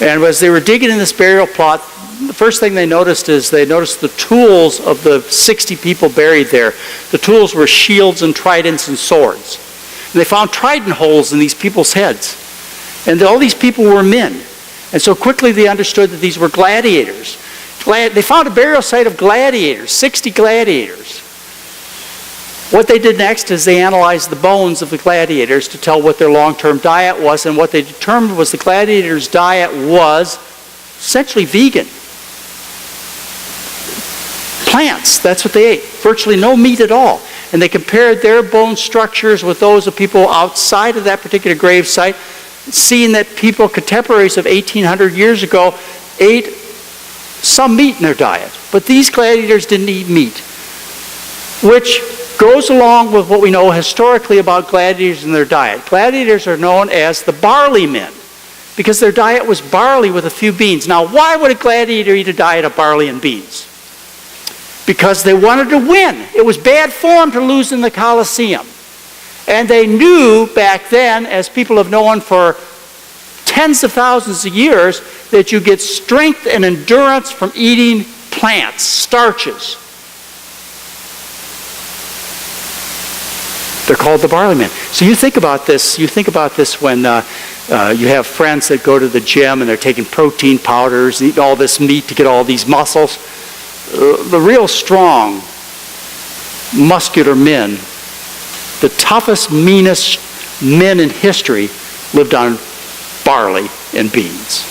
And as they were digging in this burial plot, the first thing they noticed is they noticed the tools of the 60 people buried there. The tools were shields and tridents and swords. And they found trident holes in these people's heads. And all these people were men. And so quickly they understood that these were gladiators. They found a burial site of gladiators, 60 gladiators. What they did next is they analyzed the bones of the gladiators to tell what their long-term diet was, and what they determined was the gladiators' diet was essentially vegan. Plants, that's what they ate. Virtually no meat at all. And they compared their bone structures with those of people outside of that particular grave site, seeing that people contemporaries of 1,800 years ago ate some meat in their diet. But these gladiators didn't eat meat, which goes along with what we know historically about gladiators and their diet. Gladiators are known as the barley men because their diet was barley with a few beans. Now, why would a gladiator eat a diet of barley and beans? Because they wanted to win. It was bad form to lose in the Colosseum. And they knew back then, as people have known for tens of thousands of years, that you get strength and endurance from eating plants, starches. They're called the barley men. So you think about this. You think about this when you have friends that go to the gym and they're taking protein powders and eating all this meat to get all these muscles. The real strong, muscular men, the toughest, meanest men in history lived on barley and beans.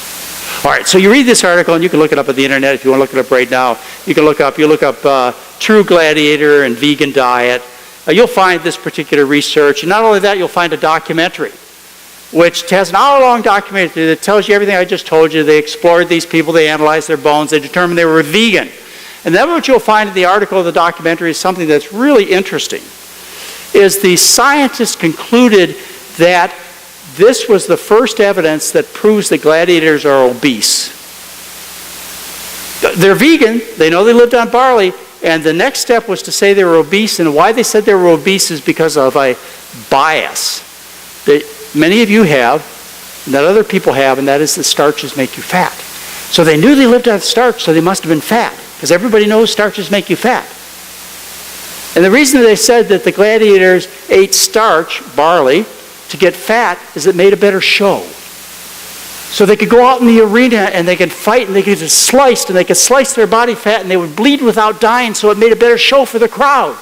All right, so you read this article, and you can look it up on the internet if you want to look it up right now. You look up True Gladiator and Vegan Diet. You'll find this particular research, and not only that, you'll find a documentary, which has an hour-long documentary that tells you everything I just told you. They explored these people, they analyzed their bones, they determined they were vegan. And then what you'll find in the article of the documentary is something that's really interesting, is the scientists concluded that this was the first evidence that proves that gladiators are obese. They're vegan, they know they lived on barley, and the next step was to say they were obese, and why they said they were obese is because of a bias that many of you have, and that other people have, and that is that starches make you fat. So they knew they lived on starch, so they must have been fat, because everybody knows starches make you fat. And the reason they said that the gladiators ate starch, barley, to get fat is it made a better show. So they could go out in the arena and they could fight and they could get sliced and they could slice their body fat and they would bleed without dying, so it made a better show for the crowd.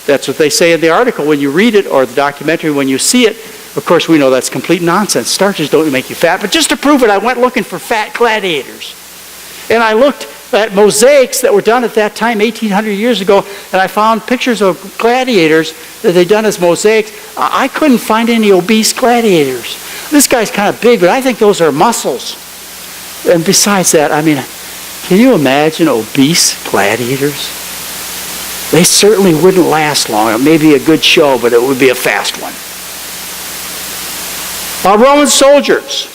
That's what they say in the article when you read it, or the documentary when you see it. Of course, we know that's complete nonsense. Starches don't make you fat. But just to prove it, I went looking for fat gladiators. And I looked at mosaics that were done at that time, 1,800 years ago, and I found pictures of gladiators that they'd done as mosaics. I couldn't find any obese gladiators. This guy's kind of big, but I think those are muscles. And besides that, I mean, can you imagine obese gladiators? They certainly wouldn't last long. It may be a good show, but it would be a fast one. Roman soldiers.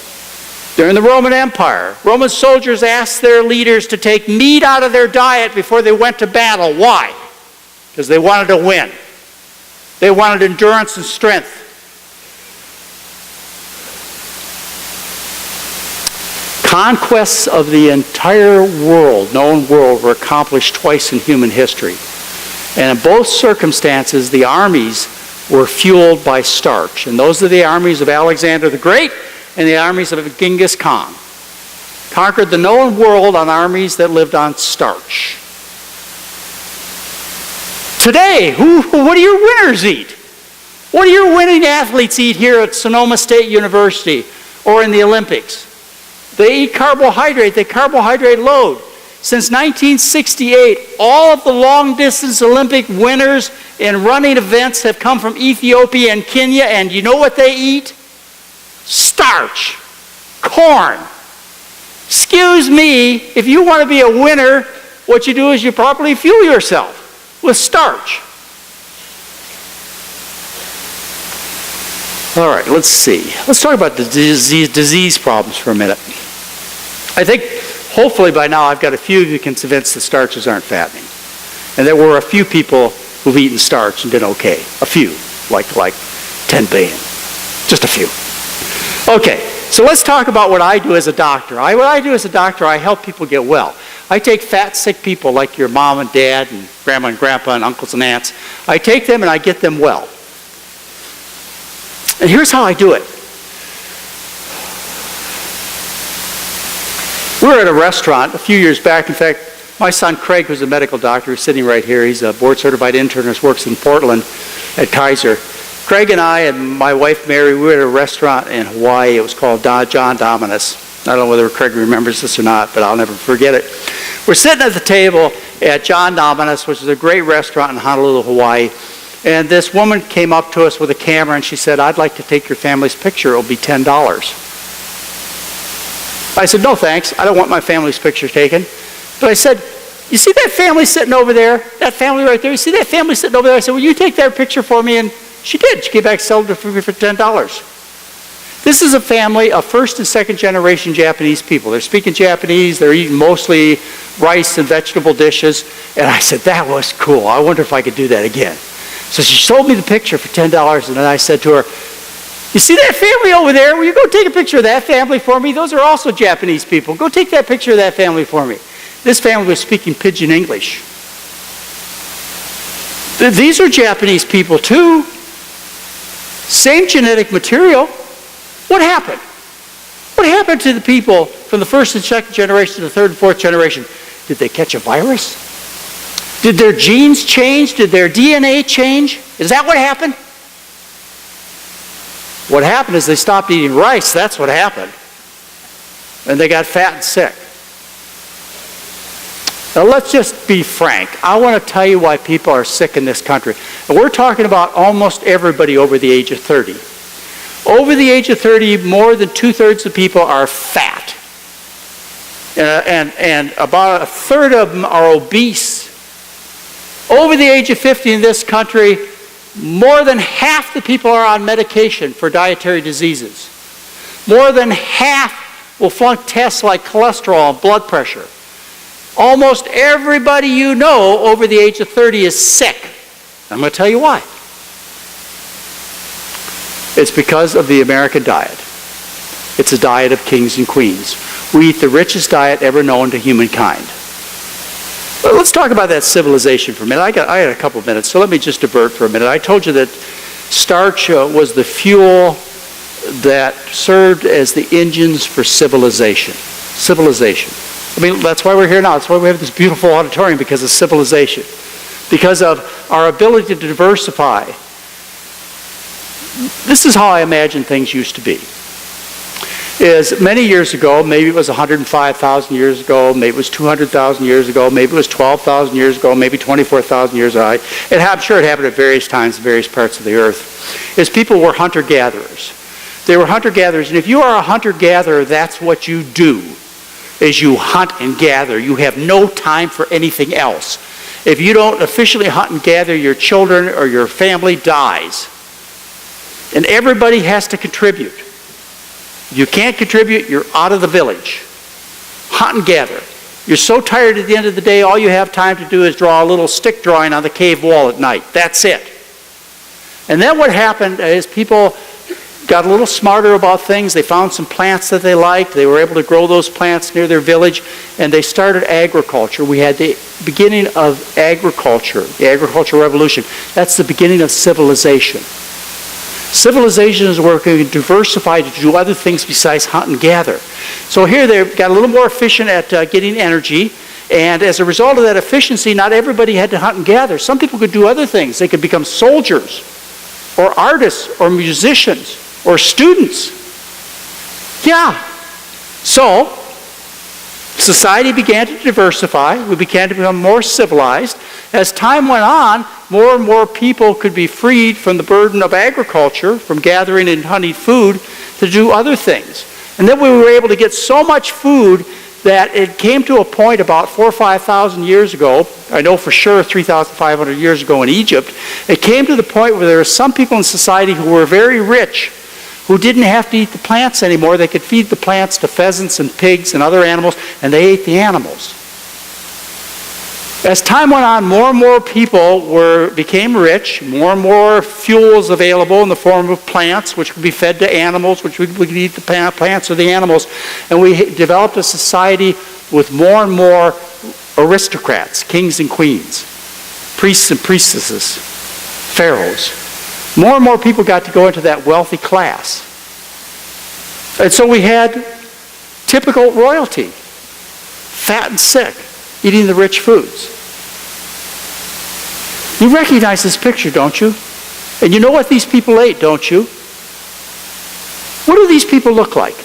During the Roman Empire, Roman soldiers asked their leaders to take meat out of their diet before they went to battle. Why? Because they wanted to win. They wanted endurance and strength. Conquests of the entire world, known world, were accomplished twice in human history. And in both circumstances, the armies were fueled by starch. And those are the armies of Alexander the Great and the armies of Genghis Khan. Conquered the known world on armies that lived on starch. Today, what do your winners eat? What do your winning athletes eat here at Sonoma State University or in the Olympics? They eat carbohydrate. They carbohydrate load. Since 1968, all of the long-distance Olympic winners in running events have come from Ethiopia and Kenya, and you know what they eat? Starch. Corn. Excuse me, if you want to be a winner, what you do is you properly fuel yourself with starch. All right, let's see. Let's talk about the disease problems for a minute. I think hopefully by now I've got a few of you convinced that starches aren't fattening. And there were a few people who've eaten starch and did okay. A few, like 10 billion. Just a few. Okay, so let's talk about what I do as a doctor. What I do as a doctor, I help people get well. I take fat, sick people like your mom and dad and grandma and grandpa and uncles and aunts. I take them and I get them well. And here's how I do it. We were at a restaurant a few years back. In fact, my son Craig, who's a medical doctor, is sitting right here. He's a board-certified internist, works in Portland at Kaiser. Craig and I and my wife Mary, we were at a restaurant in Hawaii. It was called John Dominus. I don't know whether Craig remembers this or not, but I'll never forget it. We're sitting at the table at John Dominus, which is a great restaurant in Honolulu, Hawaii. And this woman came up to us with a camera and she said, "I'd like to take your family's picture. It'll be $10. I said, "No, thanks. I don't want my family's picture taken." But I said, "You see that family sitting over there? That family right there? You see that family sitting over there?" I said, "Will you take their picture for me?" And she did. She came back and sold it for me for $10. This is a family of first and second generation Japanese people. They're speaking Japanese. They're eating mostly rice and vegetable dishes. And I said, "That was cool. I wonder if I could do that again." So she sold me the picture for $10. And then I said to her, "You see that family over there? Will you go take a picture of that family for me? Those are also Japanese people. Go take that picture of that family for me." This family was speaking pidgin English. These are Japanese people too. Same genetic material. What happened? What happened to the people from the first and second generation to the third and fourth generation? Did they catch a virus? Did their genes change? Did their DNA change? Is that what happened? What happened is they stopped eating rice. That's what happened. And they got fat and sick. Now let's just be frank. I want to tell you why people are sick in this country. And we're talking about almost everybody over the age of 30. Over the age of 30, more than 2/3 of people are fat. And about 1/3 of them are obese. Over the age of 50 in this country, more than half the people are on medication for dietary diseases. More than half will flunk tests like cholesterol and blood pressure. Almost everybody you know over the age of 30 is sick. I'm going to tell you why. It's because of the American diet. It's a diet of kings and queens. We eat the richest diet ever known to humankind. But let's talk about that civilization for a minute. I had a couple of minutes, so let me just divert for a minute. I told you that starch was the fuel that served as the engines for civilization. Civilization. I mean, that's why we're here now. That's why we have this beautiful auditorium, because of civilization. Because of our ability to diversify. This is how I imagine things used to be. Is many years ago, maybe it was 105,000 years ago, maybe it was 200,000 years ago, maybe it was 12,000 years ago, maybe 24,000 years ago. I'm sure it happened at various times in various parts of the earth. Is people were hunter-gatherers. They were hunter-gatherers, and if you are a hunter-gatherer, that's what you do, is you hunt and gather. You have no time for anything else. If you don't officially hunt and gather, your children or your family dies. And everybody has to contribute. If you can't contribute, you're out of the village. Hunt and gather. You're so tired at the end of the day, all you have time to do is draw a little stick drawing on the cave wall at night. That's it. And then what happened is people got a little smarter about things. They found some plants that they liked. They were able to grow those plants near their village, and they started agriculture. We had the beginning of agriculture, the agricultural revolution. That's the beginning of civilization. Civilization is where we can diversify to do other things besides hunt and gather. So here they got a little more efficient at getting energy, and as a result of that efficiency, not everybody had to hunt and gather. Some people could do other things. They could become soldiers, or artists, or musicians, or students. Yeah. So, society began to diversify. We began to become more civilized. As time went on, more and more people could be freed from the burden of agriculture, from gathering and hunting food, to do other things. And then we were able to get so much food that it came to a point about 4,000 or 5,000 years ago, I know for sure 3,500 years ago in Egypt, it came to the point where there were some people in society who were very rich, who didn't have to eat the plants anymore. They could feed the plants to pheasants and pigs and other animals, and they ate the animals. As time went on, more and more people became rich, more and more fuels available in the form of plants, which could be fed to animals, which we could eat the plants or the animals. And we developed a society with more and more aristocrats, kings and queens, priests and priestesses, pharaohs. More and more people got to go into that wealthy class. And so we had typical royalty, fat and sick, eating the rich foods. You recognize this picture, don't you? And you know what these people ate, don't you? What do these people look like?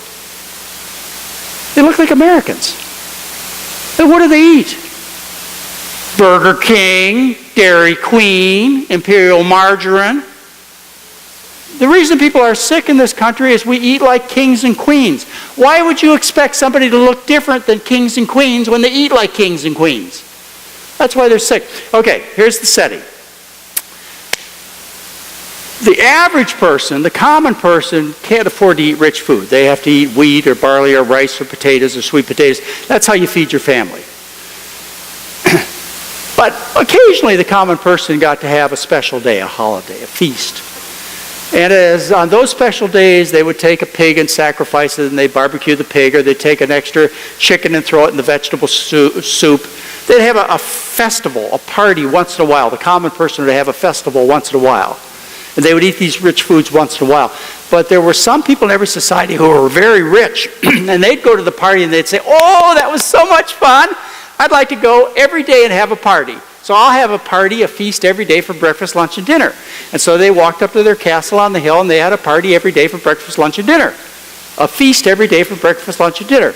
They look like Americans. And what do they eat? Burger King, Dairy Queen, Imperial Margarine. The reason people are sick in this country is we eat like kings and queens. Why would you expect somebody to look different than kings and queens when they eat like kings and queens? That's why they're sick. Okay, here's the setting. The average person, the common person, can't afford to eat rich food. They have to eat wheat or barley or rice or potatoes or sweet potatoes. That's how you feed your family. But occasionally the common person got to have a special day, a holiday, a feast. And as on those special days, they would take a pig and sacrifice it, and they'd barbecue the pig, or they'd take an extra chicken and throw it in the vegetable soup. They'd have a festival, a party once in a while. The common person would have a festival once in a while. And they would eat these rich foods once in a while. But there were some people in every society who were very rich, and they'd go to the party and they'd say, "Oh, that was so much fun. I'd like to go every day and have a party. So I'll have a party, a feast every day for breakfast, lunch, and dinner." And so they walked up to their castle on the hill, and they had a party every day for breakfast, lunch, and dinner. A feast every day for breakfast, lunch, and dinner.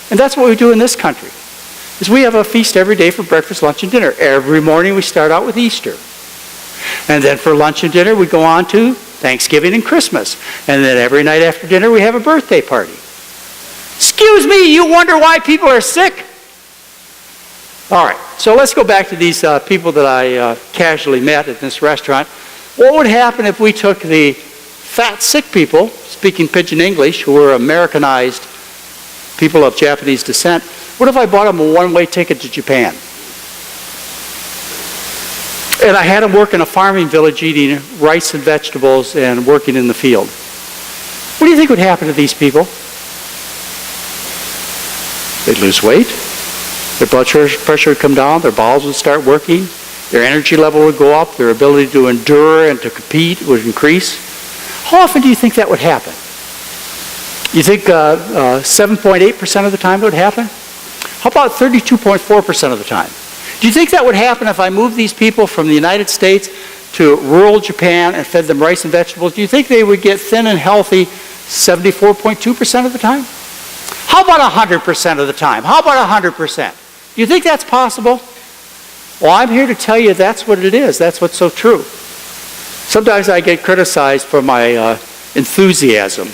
And that's what we do in this country, is we have a feast every day for breakfast, lunch, and dinner. Every morning we start out with Easter. And then for lunch and dinner we go on to Thanksgiving and Christmas. And then every night after dinner we have a birthday party. Excuse me, you wonder why people are sick? All right, so let's go back to these people that I casually met at this restaurant. What would happen if we took the fat, sick people, speaking pidgin English, who were Americanized people of Japanese descent, what if I bought them a one-way ticket to Japan? And I had them work in a farming village eating rice and vegetables and working in the field. What do you think would happen to these people? They'd lose weight. Their blood pressure would come down, their bowels would start working, their energy level would go up, their ability to endure and to compete would increase. How often do you think that would happen? You think 7.8% of the time it would happen? How about 32.4% of the time? Do you think that would happen if I moved these people from the United States to rural Japan and fed them rice and vegetables? Do you think they would get thin and healthy 74.2% of the time? How about 100% of the time? How about 100%? Do you think that's possible? Well, I'm here to tell you that's what it is. That's what's so true. Sometimes I get criticized for my enthusiasm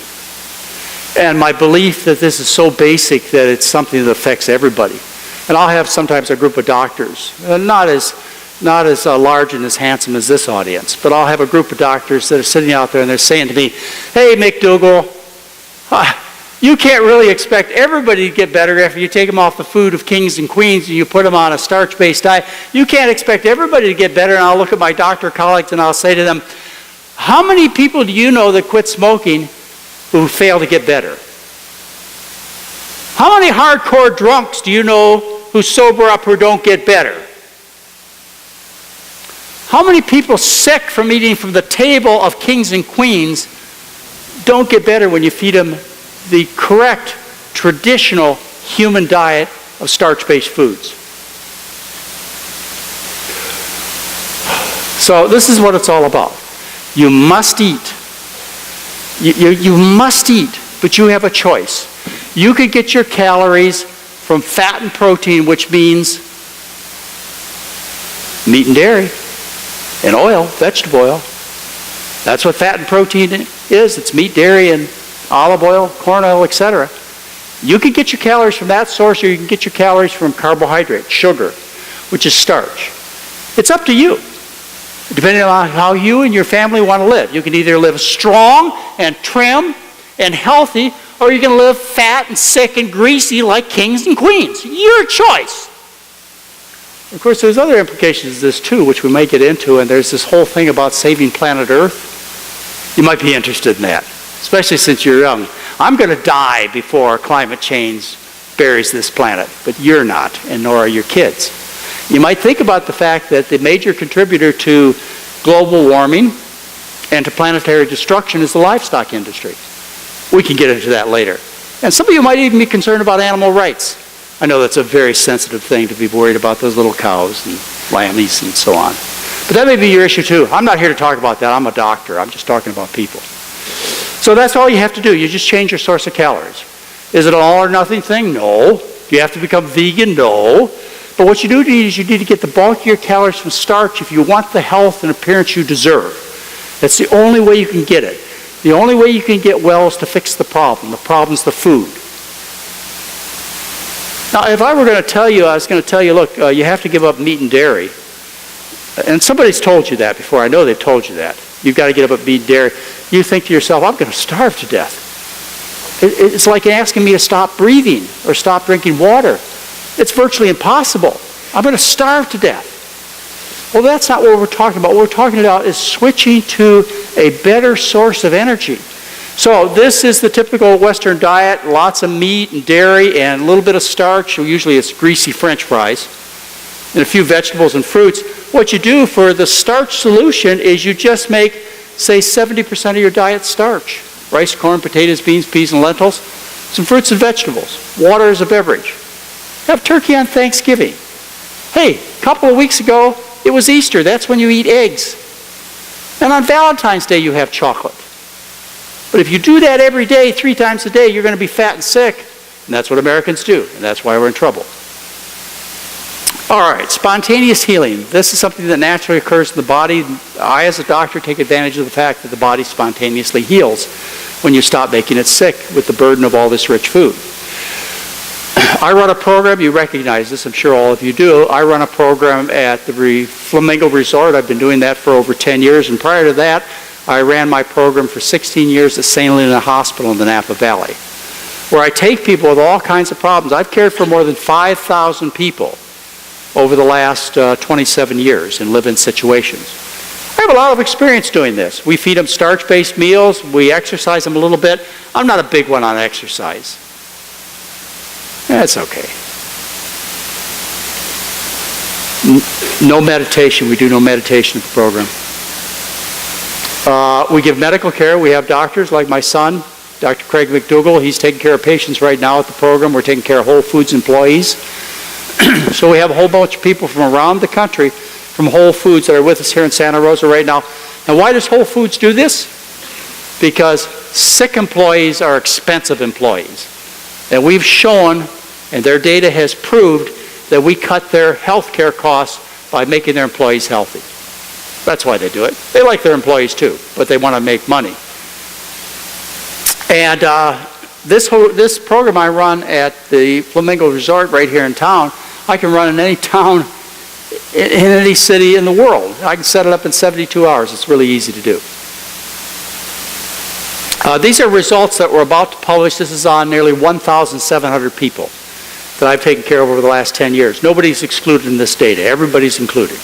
and my belief that this is so basic that it's something that affects everybody. And I'll have sometimes a group of doctors, not as large and as handsome as this audience, but I'll have a group of doctors that are sitting out there and they're saying to me, "Hey, McDougall, you can't really expect everybody to get better after you take them off the food of kings and queens and you put them on a starch-based diet. You can't expect everybody to get better." And I'll look at my doctor colleagues and I'll say to them, How many people do you know that quit smoking who fail to get better? How many hardcore drunks do you know who sober up who don't get better? How many people sick from eating from the table of kings and queens don't get better when you feed them the correct, traditional human diet of starch-based foods? So this is what it's all about. You must eat. You must eat, but you have a choice. You could get your calories from fat and protein, which means meat and dairy, and oil, vegetable oil. That's what fat and protein is. It's meat, dairy, and olive oil, corn oil, etc. You can get your calories from that source, or you can get your calories from carbohydrate, sugar, which is starch. It's up to you, depending on how you and your family want to live. You can either live strong and trim and healthy, or you can live fat and sick and greasy like kings and queens. Your choice. Of course, there's other implications of this too, which we might get into, and there's this whole thing about saving planet Earth. You might be interested in that, especially since you're young. I'm going to die before climate change buries this planet, but you're not, and nor are your kids. You might think about the fact that the major contributor to global warming and to planetary destruction is the livestock industry. We can get into that later. And some of you might even be concerned about animal rights. I know that's a very sensitive thing to be worried about those little cows and lammies and so on. But that may be your issue too. I'm not here to talk about that. I'm a doctor. I'm just talking about people. So that's all you have to do. You just change your source of calories. Is it an all or nothing thing? No. Do you have to become vegan? No. But what you do need is you need to get the bulk of your calories from starch if you want the health and appearance you deserve. That's the only way you can get it. The only way you can get well is to fix the problem. The problem's the food. Now, if I were going to tell you, I was going to tell you, look, you have to give up meat and dairy. And somebody's told you that before. I know they've told you that. You've got to give up meat and dairy. You think to yourself, I'm going to starve to death. It's like asking me to stop breathing or stop drinking water. It's virtually impossible. I'm going to starve to death. Well, that's not what we're talking about. What we're talking about is switching to a better source of energy. So this is the typical Western diet, lots of meat and dairy and a little bit of starch. Usually it's greasy French fries and a few vegetables and fruits. What you do for the starch solution is you just make, say, 70% of your diet starch. Rice, corn, potatoes, beans, peas, and lentils. Some fruits and vegetables. Water as a beverage. Have turkey on Thanksgiving. Hey, a couple of weeks ago, it was Easter. That's when you eat eggs. And on Valentine's Day, you have chocolate. But if you do that every day, 3 times a day, you're going to be fat and sick. And that's what Americans do. And that's why we're in trouble. All right, spontaneous healing. This is something that naturally occurs in the body. I, as a doctor, take advantage of the fact that the body spontaneously heals when you stop making it sick with the burden of all this rich food. I run a program, you recognize this, I'm sure all of you do. I run a program at the Flamingo Resort. I've been doing that for over 10 years, and prior to that, I ran my program for 16 years at St. Helena Hospital in the Napa Valley, where I take people with all kinds of problems. I've cared for more than 5,000 people over the last 27 years in live-in situations. I have a lot of experience doing this. We feed them starch-based meals. We exercise them a little bit. I'm not a big one on exercise. That's okay. No meditation. We do no meditation at the program. We give medical care. We have doctors like my son, Dr. Craig McDougall. He's taking care of patients right now at the program. We're taking care of Whole Foods employees. So we have a whole bunch of people from around the country from Whole Foods that are with us here in Santa Rosa right now. And why does Whole Foods do this? Because sick employees are expensive employees. And we've shown, and their data has proved, that we cut their health care costs by making their employees healthy. That's why they do it. They like their employees too, but they want to make money. And this program I run at the Flamingo Resort right here in town, I can run in any town, in any city in the world. I can set it up in 72 hours. It's really easy to do. These are results that we're about to publish. This is on nearly 1,700 people that I've taken care of over the last 10 years. Nobody's excluded in this data. Everybody's included.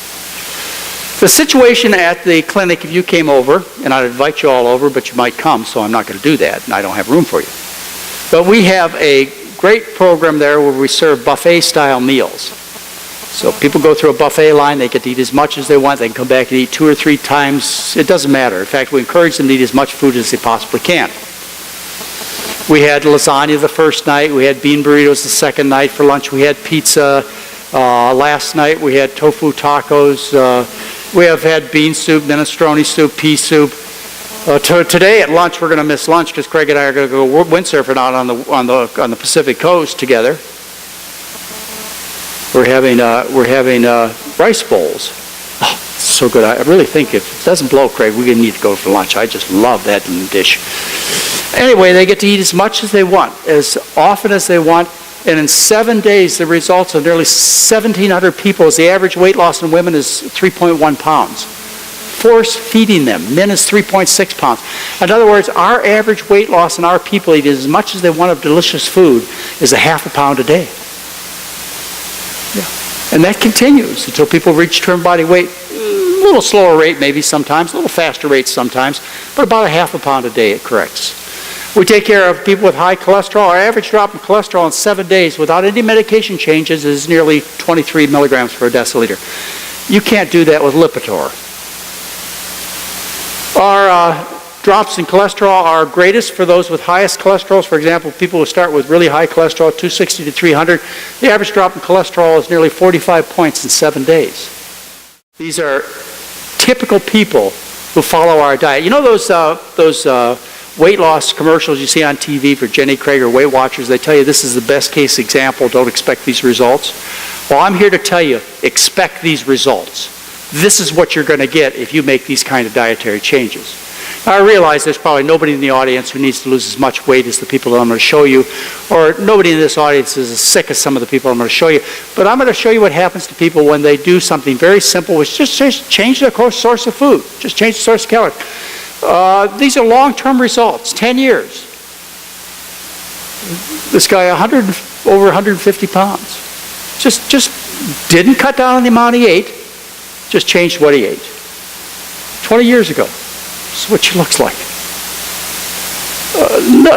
The situation at the clinic, if you came over, and I'd invite you all over, but you might come, so I'm not going to do that, and I don't have room for you. But we have a great program there where we serve buffet-style meals. So people go through a buffet line, they get to eat as much as they want, they can come back and eat 2 or 3 times, it doesn't matter. In fact, we encourage them to eat as much food as they possibly can. We had lasagna the first night, we had bean burritos the second night. For lunch we had pizza. Last night we had tofu tacos. We have had bean soup, minestrone soup, pea soup. Today at lunch we're going to miss lunch because Craig and I are going to go windsurfing out on the Pacific Coast together. We're having rice bowls. Oh, so good. I really think if it doesn't blow, Craig, we're going to need to go for lunch. I just love that dish. Anyway, they get to eat as much as they want, as often as they want, and in 7 days, the results of nearly 1,700 people is the average weight loss in women is 3.1 pounds. Force feeding them, men is 3.6 pounds. In other words, our average weight loss in our people eat as much as they want of delicious food is a half a pound a day. Yeah. And that continues until people reach term body weight. A little slower rate maybe sometimes, a little faster rate sometimes, but about a half a pound a day it corrects. We take care of people with high cholesterol. Our average drop in cholesterol in 7 days without any medication changes is nearly 23 milligrams per deciliter. You can't do that with Lipitor. Our drops in cholesterol are greatest for those with highest cholesterol. For example, people who start with really high cholesterol, 260 to 300, the average drop in cholesterol is nearly 45 points in 7 days. These are typical people who follow our diet. You know those weight loss commercials you see on TV for Jenny Craig or Weight Watchers? They tell you this is the best case example, don't expect these results. Well, I'm here to tell you, expect these results. This is what you're going to get if you make these kind of dietary changes. Now, I realize there's probably nobody in the audience who needs to lose as much weight as the people that I'm going to show you, or nobody in this audience is as sick as some of the people I'm going to show you. But I'm going to show you what happens to people when they do something very simple, which is just change their source of food. Just change the source of calories. These are long-term results, 10 years. This guy, over 150 pounds. Just didn't cut down on the amount he ate, just changed what he ate. 20 years ago. This is what she looks like.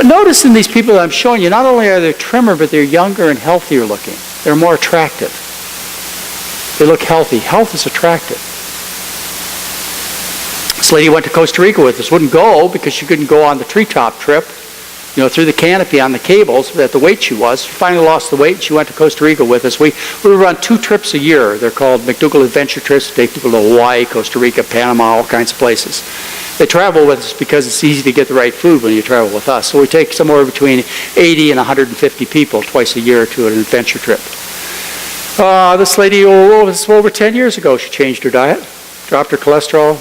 Notice in these people that I'm showing you, not only are they trimmer, but they're younger and healthier looking. They're more attractive. They look healthy. Health is attractive. This lady went to Costa Rica with us. Wouldn't go because she couldn't go on the treetop trip, through the canopy on the cables at the weight she was. She finally lost the weight and she went to Costa Rica with us. We run 2 trips a year. They're called McDougall Adventure Trips. Take people to Hawaii, Costa Rica, Panama, all kinds of places. They travel with us because it's easy to get the right food when you travel with us. So we take somewhere between 80 and 150 people twice a year to an adventure trip. This lady, over 10 years ago, she changed her diet, dropped her cholesterol.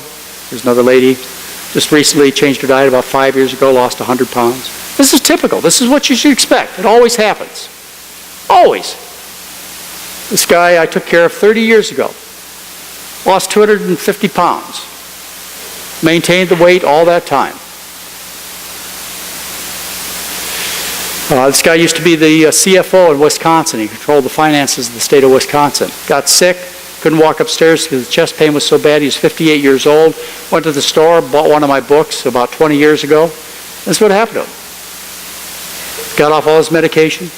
There's another lady, just recently changed her diet about 5 years ago, lost 100 pounds. This is typical. This is what you should expect. It always happens. Always. This guy I took care of 30 years ago, lost 250 pounds, maintained the weight all that time. This guy used to be the CFO in Wisconsin. He controlled the finances of the state of Wisconsin. Got sick. Couldn't walk upstairs because the chest pain was so bad. He was 58 years old. Went to the store, bought one of my books about 20 years ago. That's what happened to him. Got off all his medication.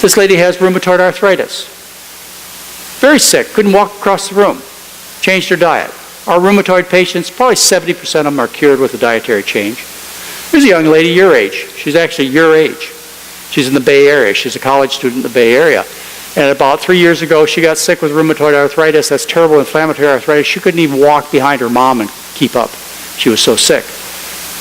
This lady has rheumatoid arthritis. Very sick. Couldn't walk across the room. Changed her diet. Our rheumatoid patients, probably 70% of them are cured with a dietary change. Here's a young lady your age. She's actually your age. She's in the Bay Area. She's a college student in the Bay Area. And about 3 years ago, she got sick with rheumatoid arthritis. That's terrible inflammatory arthritis. She couldn't even walk behind her mom and keep up. She was so sick.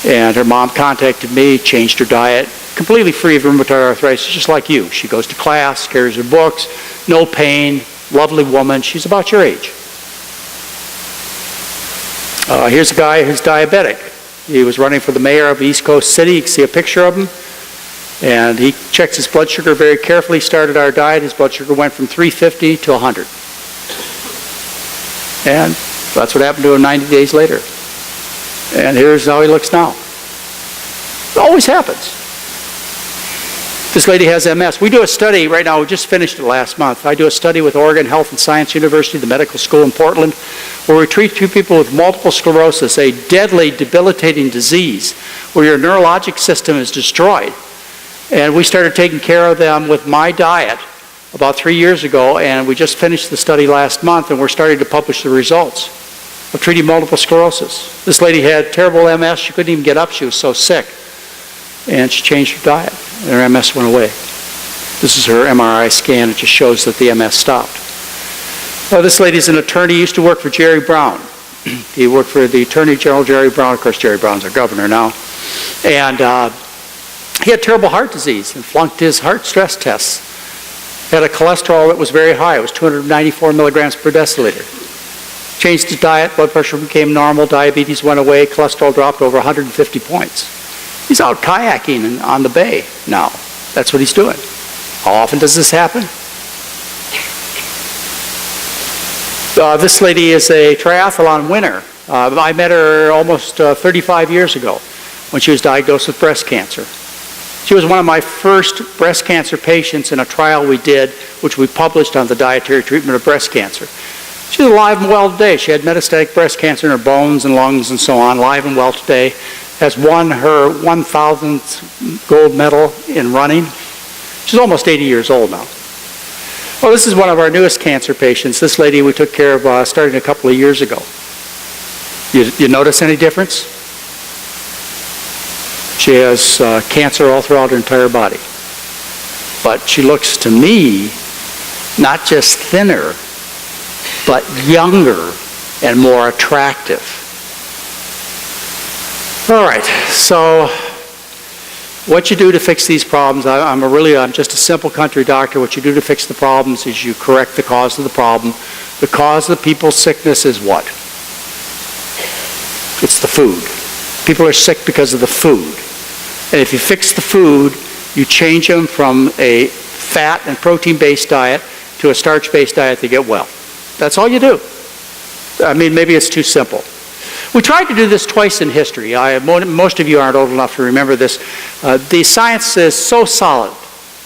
And her mom contacted me, changed her diet, completely free of rheumatoid arthritis, just like you. She goes to class, carries her books, no pain, lovely woman. She's about your age. Here's a guy who's diabetic. He was running for the mayor of East Coast City. You can see a picture of him. And he checks his blood sugar very carefully, started our diet. His blood sugar went from 350 to 100. And that's what happened to him 90 days later. And here's how he looks now. It always happens. This lady has MS. We do a study right now, we just finished it last month. I do a study with Oregon Health and Science University, the medical school in Portland, where we treat two people with multiple sclerosis, a deadly, debilitating disease where your neurologic system is destroyed. And we started taking care of them with my diet about 3 years ago, and we just finished the study last month, and we're starting to publish the results of treating multiple sclerosis. This lady had terrible MS. She couldn't even get up. She was so sick. And she changed her diet, and her MS went away. This is her MRI scan. It just shows that the MS stopped. Well, this lady's an attorney. He used to work for Jerry Brown. He worked for the Attorney General, Jerry Brown. Of course, Jerry Brown's our governor now. And he had terrible heart disease and flunked his heart stress tests. Had a cholesterol that was very high. It was 294 milligrams per deciliter. Changed his diet. Blood pressure became normal. Diabetes went away. Cholesterol dropped over 150 points. He's out kayaking on the bay now. That's what he's doing. How often does this happen? This lady is a triathlon winner. I met her almost 35 years ago when she was diagnosed with breast cancer. She was one of my first breast cancer patients in a trial we did, which we published on the dietary treatment of breast cancer. She's alive and well today. She had metastatic breast cancer in her bones and lungs and so on, alive and well today. Has won her 1,000th gold medal in running. She's almost 80 years old now. Well, this is one of our newest cancer patients. This lady we took care of starting a couple of years ago. You notice any difference? She has cancer all throughout her entire body. But she looks to me not just thinner, but younger and more attractive. All right, so what you do to fix these problems, I'm just a simple country doctor. What you do to fix the problems is you correct the cause of the problem. The cause of people's sickness is what? It's the food. People are sick because of the food. And if you fix the food, you change them from a fat and protein-based diet to a starch-based diet to get well. That's all you do. I mean, maybe it's too simple. We tried to do this twice in history. Most of you aren't old enough to remember this. The science is so solid,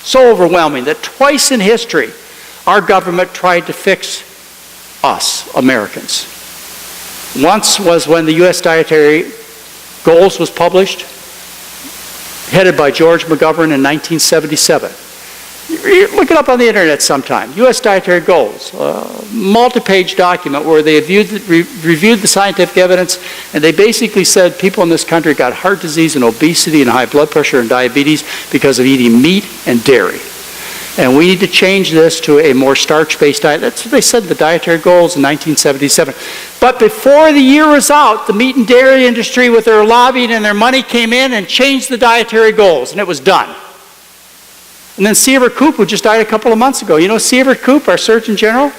so overwhelming, that twice in history, our government tried to fix us, Americans. Once was when the U.S. Dietary Goals was published, headed by George McGovern in 1977. Look it up on the internet sometime. U.S. Dietary Goals, a multi-page document where they reviewed the scientific evidence, and they basically said people in this country got heart disease and obesity and high blood pressure and diabetes because of eating meat and dairy. And we need to change this to a more starch-based diet. That's what they said in the Dietary Goals in 1977. But before the year was out, the meat and dairy industry with their lobbying and their money came in and changed the Dietary Goals, and it was done. And then C. Everett Koop, who just died a couple of months ago. You know C. Everett Koop, our Surgeon General?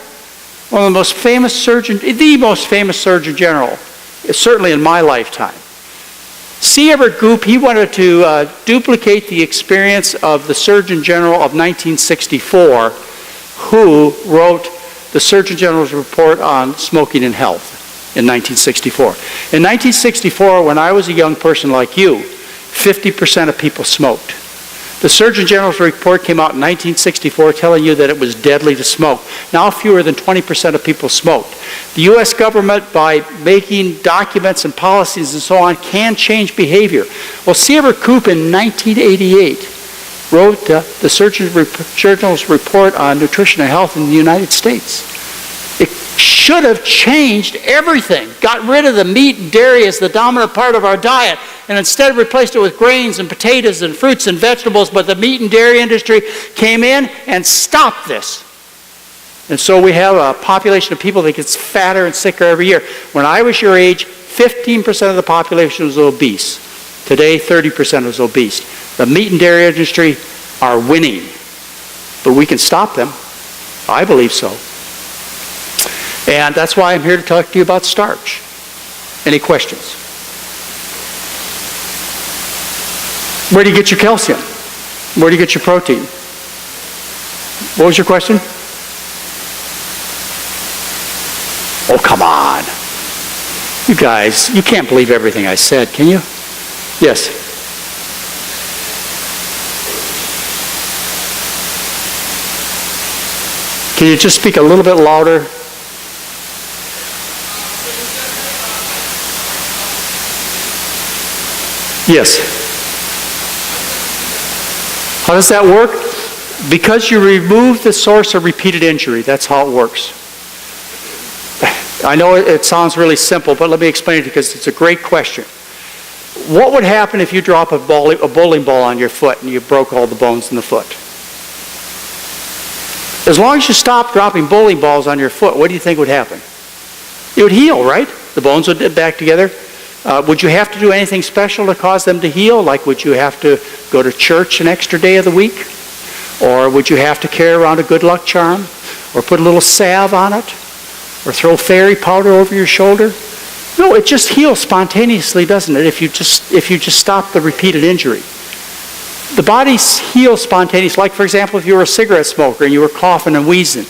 One of the most famous the most famous Surgeon General, certainly in my lifetime. C. Everett Koop, he wanted to duplicate the experience of the Surgeon General of 1964, who wrote the Surgeon General's report on smoking and health in 1964. In 1964, when I was a young person like you, 50% of people smoked. The Surgeon General's report came out in 1964 telling you that it was deadly to smoke. Now fewer than 20% of people smoked. The U.S. government, by making documents and policies and so on, can change behavior. Well, C. Everett Koop in 1988 wrote the Surgeon General's report on nutrition and health in the United States. It should have changed everything. Got rid of the meat and dairy as the dominant part of our diet, and instead replaced it with grains and potatoes and fruits and vegetables. But the meat and dairy industry came in and stopped this. And so we have a population of people that gets fatter and sicker every year. When I was your age, 15% of the population was obese. Today, 30% is obese. The meat and dairy industry are winning. But we can stop them. I believe so. And that's why I'm here to talk to you about starch. Any questions? Where do you get your calcium? Where do you get your protein? What was your question? Oh, come on. You guys, you can't believe everything I said, can you? Yes. Can you just speak a little bit louder? Yes. How does that work? Because you remove the source of repeated injury. That's how it works. I know it sounds really simple, but let me explain it because it's a great question. What would happen if you drop a bowling ball on your foot and you broke all the bones in the foot? As long as you stop dropping bowling balls on your foot, what do you think would happen? It would heal, right? The bones would get back together. Would you have to do anything special to cause them to heal? Like would you have to go to church an extra day of the week? Or would you have to carry around a good luck charm? Or put a little salve on it? Or throw fairy powder over your shoulder? No, it just heals spontaneously, doesn't it, if you just stop the repeated injury. The body heals spontaneously. Like, for example, if you were a cigarette smoker and you were coughing and wheezing.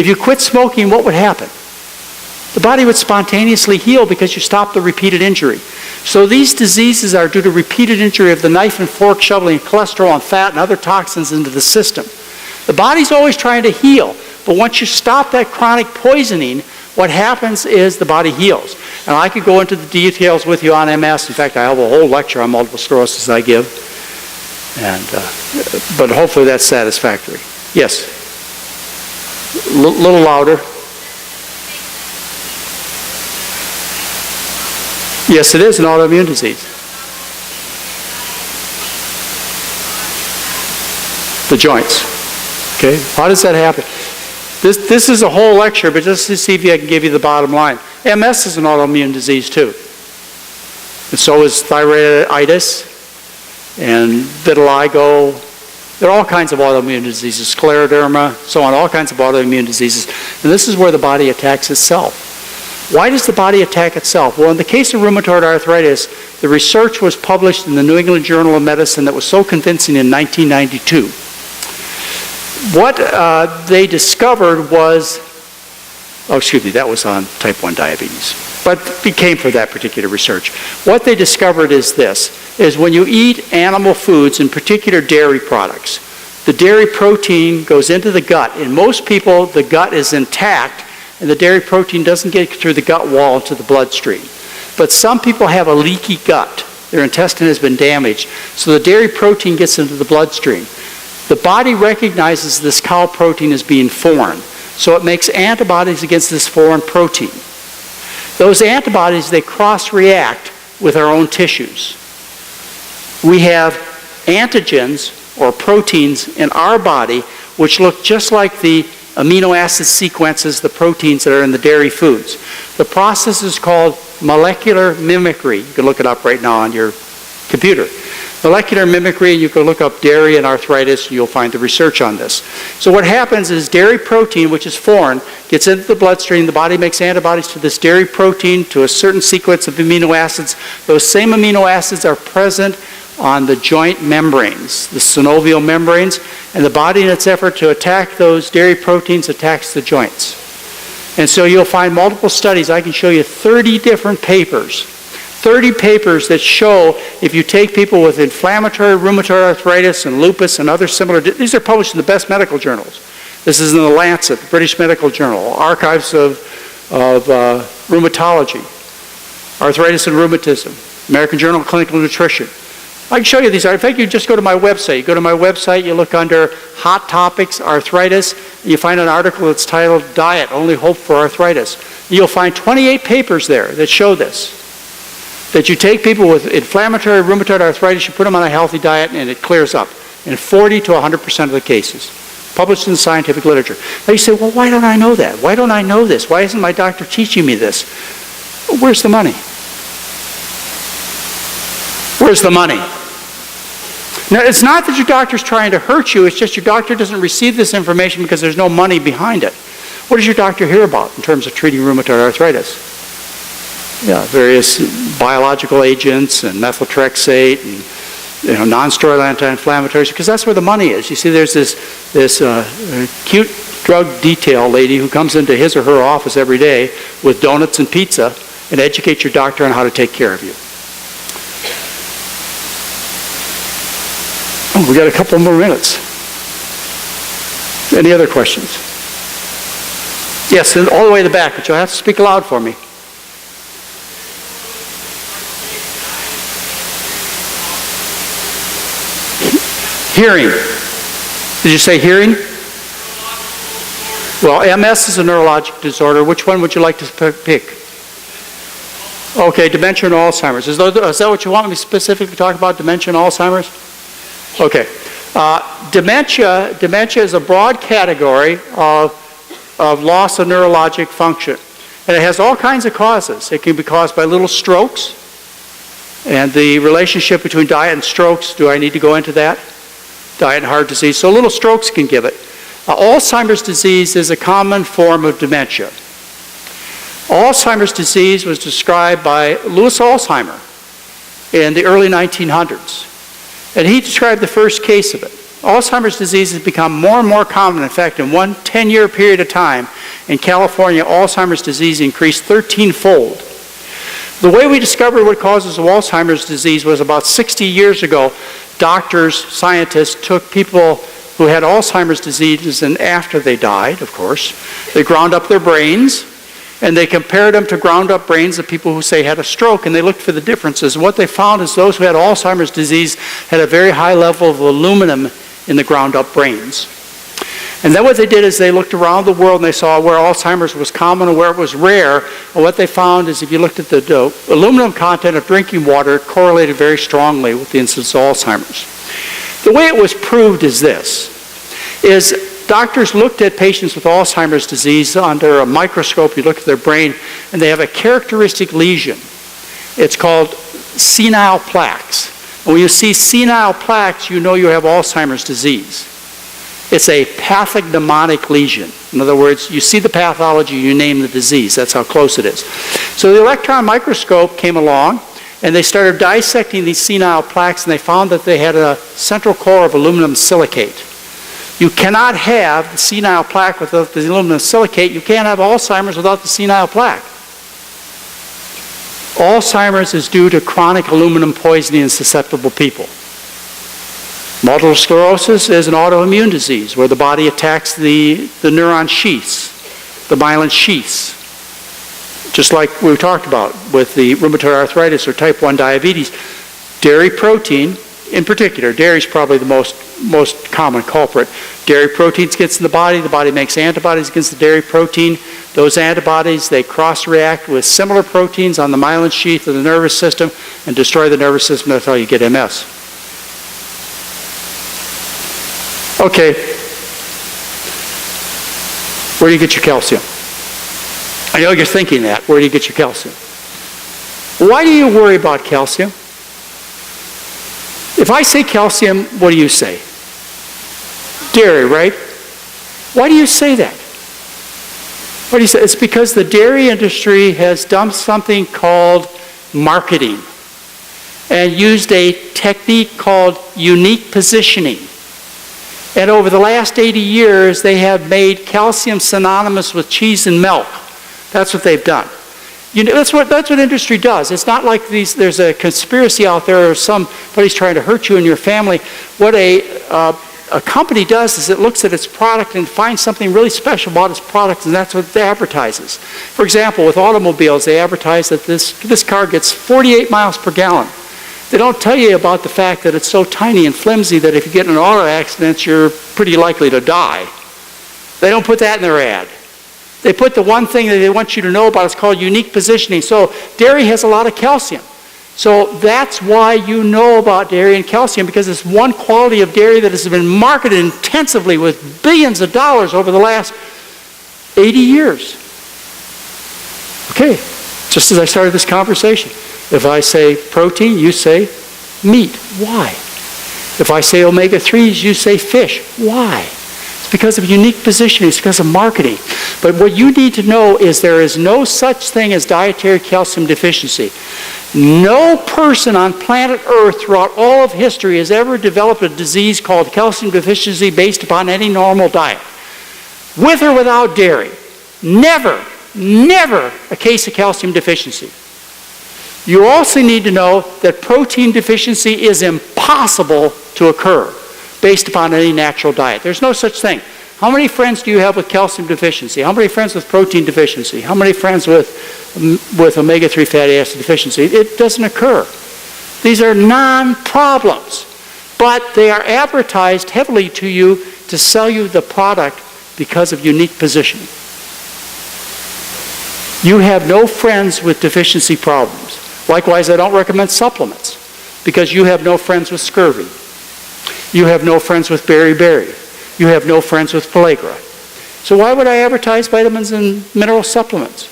If you quit smoking, what would happen? The body would spontaneously heal because you stopped the repeated injury. So these diseases are due to repeated injury of the knife and fork shoveling cholesterol and fat and other toxins into the system. The body's always trying to heal, but once you stop that chronic poisoning, what happens is the body heals. And I could go into the details with you on MS. In fact, I have a whole lecture on multiple sclerosis I give. But hopefully that's satisfactory. Yes? Little louder. Yes, it is an autoimmune disease. The joints. Okay? How does that happen? This is a whole lecture, but just to see if I can give you the bottom line. MS is an autoimmune disease too. And so is thyroiditis and vitiligo. There are all kinds of autoimmune diseases, scleroderma, so on, all kinds of autoimmune diseases. And this is where the body attacks itself. Why does the body attack itself? Well, in the case of rheumatoid arthritis, the research was published in the New England Journal of Medicine that was so convincing in 1992. What they discovered was, that was on type 1 diabetes, but it came from that particular research. What they discovered is this, is when you eat animal foods, in particular dairy products, the dairy protein goes into the gut. In most people, the gut is intact, and the dairy protein doesn't get through the gut wall to the bloodstream. But some people have a leaky gut. Their intestine has been damaged, so the dairy protein gets into the bloodstream. The body recognizes this cow protein as being foreign, so it makes antibodies against this foreign protein. Those antibodies, they cross-react with our own tissues. We have antigens, or proteins, in our body which look just like the amino acid sequences, the proteins that are in the dairy foods. The process is called molecular mimicry. You can look it up right now on your computer. Molecular mimicry, you can look up dairy and arthritis, and you'll find the research on this. So what happens is dairy protein, which is foreign, gets into the bloodstream. The body makes antibodies to this dairy protein, to a certain sequence of amino acids. Those same amino acids are present on the joint membranes, the synovial membranes, and the body, in its effort to attack those dairy proteins, attacks the joints. And so you'll find multiple studies. I can show you 30 different papers. 30 papers that show if you take people with inflammatory rheumatoid arthritis and lupus and other similar, these are published in the best medical journals. This is in the Lancet, the British Medical Journal, Archives of Rheumatology, Arthritis and Rheumatism, American Journal of Clinical Nutrition. I can show you these. In fact, you just go to my website. You go to my website, you look under Hot Topics, Arthritis, and you find an article that's titled Diet, Only Hope for Arthritis. You'll find 28 papers there that show this. That you take people with inflammatory rheumatoid arthritis, you put them on a healthy diet, and it clears up in 40 to 100% of the cases. Published in the scientific literature. Now you say, well, why don't I know that? Why don't I know this? Why isn't my doctor teaching me this? Well, where's the money? Where's the money? Now, it's not that your doctor's trying to hurt you, it's just your doctor doesn't receive this information because there's no money behind it. What does your doctor hear about in terms of treating rheumatoid arthritis? Yeah, various biological agents and methotrexate and non-steroidal anti-inflammatories, because that's where the money is. You see, there's this cute drug detail lady who comes into his or her office every day with donuts and pizza and educates your doctor on how to take care of you. Oh, we got a couple more minutes. Any other questions? Yes, and all the way to the back, but you'll have to speak loud for me. Hearing. Did you say hearing? Well, MS is a neurologic disorder. Which one would you like to pick? Okay, dementia and Alzheimer's. Is that what you want me to specifically talk about, dementia and Alzheimer's? Okay. Dementia is a broad category of loss of neurologic function. And it has all kinds of causes. It can be caused by little strokes. And the relationship between diet and strokes, do I need to go into that? Diet and heart disease. So little strokes can give it. Alzheimer's disease is a common form of dementia. Alzheimer's disease was described by Louis Alzheimer in the early 1900s. And he described the first case of it. Alzheimer's disease has become more and more common. In fact, in one 10-year period of time, in California, Alzheimer's disease increased 13-fold. The way we discovered what causes Alzheimer's disease was about 60 years ago. Doctors, scientists took people who had Alzheimer's disease, and after they died, of course, they ground up their brains, and they compared them to ground up brains of people who, say, had a stroke, and they looked for the differences. What they found is those who had Alzheimer's disease had a very high level of aluminum in the ground up brains. And then what they did is they looked around the world and they saw where Alzheimer's was common and where it was rare. And what they found is if you looked at the aluminum content of drinking water, it correlated very strongly with the incidence of Alzheimer's. The way it was proved is this, is doctors looked at patients with Alzheimer's disease under a microscope. You look at their brain and they have a characteristic lesion. It's called senile plaques. And when you see senile plaques, you know you have Alzheimer's disease. It's a pathognomonic lesion. In other words, you see the pathology, you name the disease. That's how close it is. So the electron microscope came along, and they started dissecting these senile plaques, and they found that they had a central core of aluminum silicate. You cannot have the senile plaque without the aluminum silicate. You can't have Alzheimer's without the senile plaque. Alzheimer's is due to chronic aluminum poisoning in susceptible people. Multiple sclerosis is an autoimmune disease where the body attacks the neuron sheaths, the myelin sheaths. Just like we talked about with the rheumatoid arthritis or type 1 diabetes. Dairy protein, in particular, dairy is probably the most common culprit. Dairy proteins gets in the body makes antibodies against the dairy protein. Those antibodies, they cross-react with similar proteins on the myelin sheath of the nervous system and destroy the nervous system. That's how you get MS. Okay, where do you get your calcium? I know you're thinking that. Where do you get your calcium? Why do you worry about calcium? If I say calcium, what do you say? Dairy, right? Why do you say that? What do you say? It's because the dairy industry has done something called marketing and used a technique called unique positioning. And over the last 80 years, they have made calcium synonymous with cheese and milk. That's what they've done. You know, that's what industry does. It's not like there's a conspiracy out there or somebody's trying to hurt you and your family. What a company does is it looks at its product and finds something really special about its product, and that's what it advertises. For example, with automobiles, they advertise that this car gets 48 miles per gallon. They don't tell you about the fact that it's so tiny and flimsy that if you get in an auto accident, you're pretty likely to die. They don't put that in their ad. They put the one thing that they want you to know about. It's called unique positioning. So dairy has a lot of calcium. So that's why you know about dairy and calcium, because it's one quality of dairy that has been marketed intensively with billions of dollars over the last 80 years. Okay, just as I started this conversation. If I say protein, you say meat. Why? If I say omega-3s, you say fish. Why? It's because of unique positioning. It's because of marketing. But what you need to know is there is no such thing as dietary calcium deficiency. No person on planet Earth throughout all of history has ever developed a disease called calcium deficiency based upon any normal diet. With or without dairy. Never a case of calcium deficiency. You also need to know that protein deficiency is impossible to occur based upon any natural diet. There's no such thing. How many friends do you have with calcium deficiency? How many friends with protein deficiency? How many friends with omega-3 fatty acid deficiency? It doesn't occur. These are non-problems, but they are advertised heavily to you to sell you the product because of unique positioning. You have no friends with deficiency problems. Likewise, I don't recommend supplements because you have no friends with scurvy. You have no friends with beriberi. You have no friends with pellagra. So why would I advertise vitamins and mineral supplements?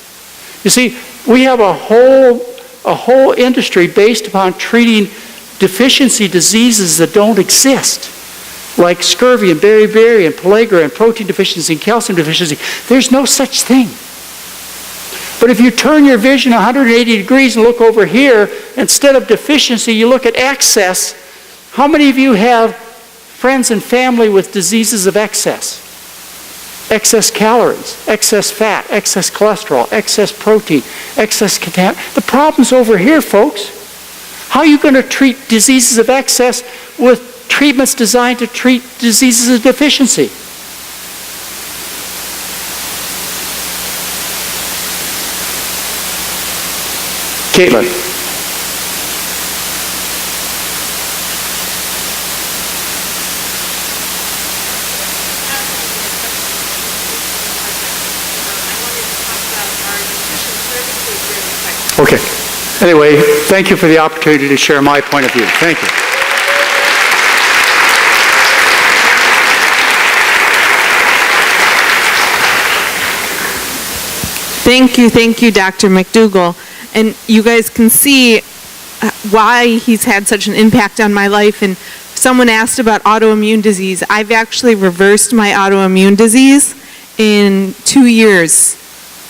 You see, we have a whole industry based upon treating deficiency diseases that don't exist, like scurvy and beriberi and pellagra and protein deficiency and calcium deficiency. There's no such thing. But if you turn your vision 180 degrees and look over here, instead of deficiency, you look at excess. How many of you have friends and family with diseases of excess? Excess calories, excess fat, excess cholesterol, excess protein, excess contaminant. The problem's over here, folks. How are you going to treat diseases of excess with treatments designed to treat diseases of deficiency? Caitlin. Okay. Anyway, thank you for the opportunity to share my point of view. Thank you. Thank you, Dr. McDougall. And you guys can see why he's had such an impact on my life. And someone asked about autoimmune disease. I've actually reversed my autoimmune disease in 2 years.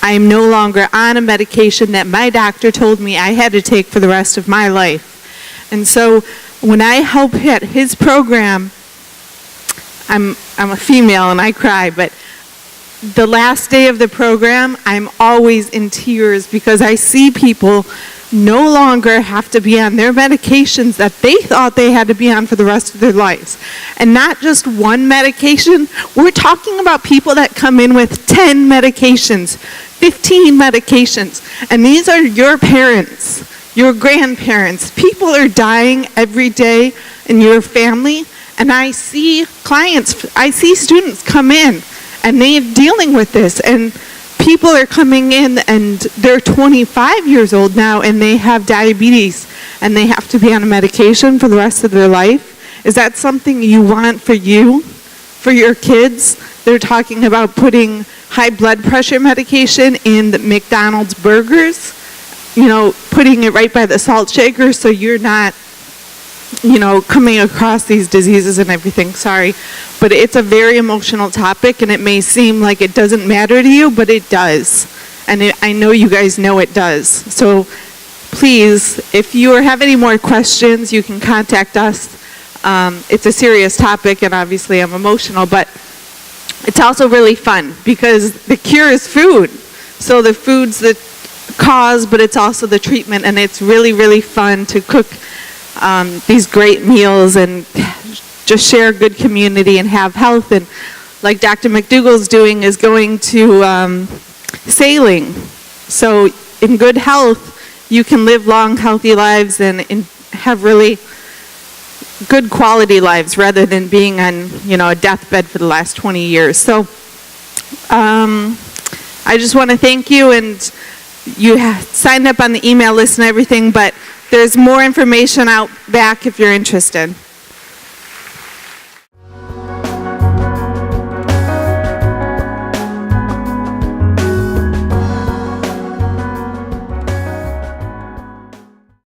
I am no longer on a medication that my doctor told me I had to take for the rest of my life. And so when I help hit his program, I'm a female and I cry, but the last day of the program, I'm always in tears because I see people no longer have to be on their medications that they thought they had to be on for the rest of their lives. And not just one medication. We're talking about people that come in with 10 medications, 15 medications. And these are your parents, your grandparents. People are dying every day in your family. And I see students come in and they're dealing with this, and people are coming in and they're 25 years old now and they have diabetes and they have to be on a medication for the rest of their life. Is that something you want for you, for your kids? They're talking about putting high blood pressure medication in the McDonald's burgers, putting it right by the salt shaker so you're not coming across these diseases and everything. Sorry, but it's a very emotional topic, and it may seem like it doesn't matter to you, but it does. And I know you guys know it does. So please, if you have any more questions, you can contact us. It's a serious topic, and obviously I'm emotional, but it's also really fun because the cure is food. So the food's the cause, but it's also the treatment, and it's really, really fun to cook these great meals and just share good community and have health. And like Dr. McDougall's doing is going to sailing. So in good health, you can live long, healthy lives and have really good quality lives rather than being on, a deathbed for the last 20 years. So I just want to thank you, and you signed up on the email list and everything, but there's more information out back if you're interested.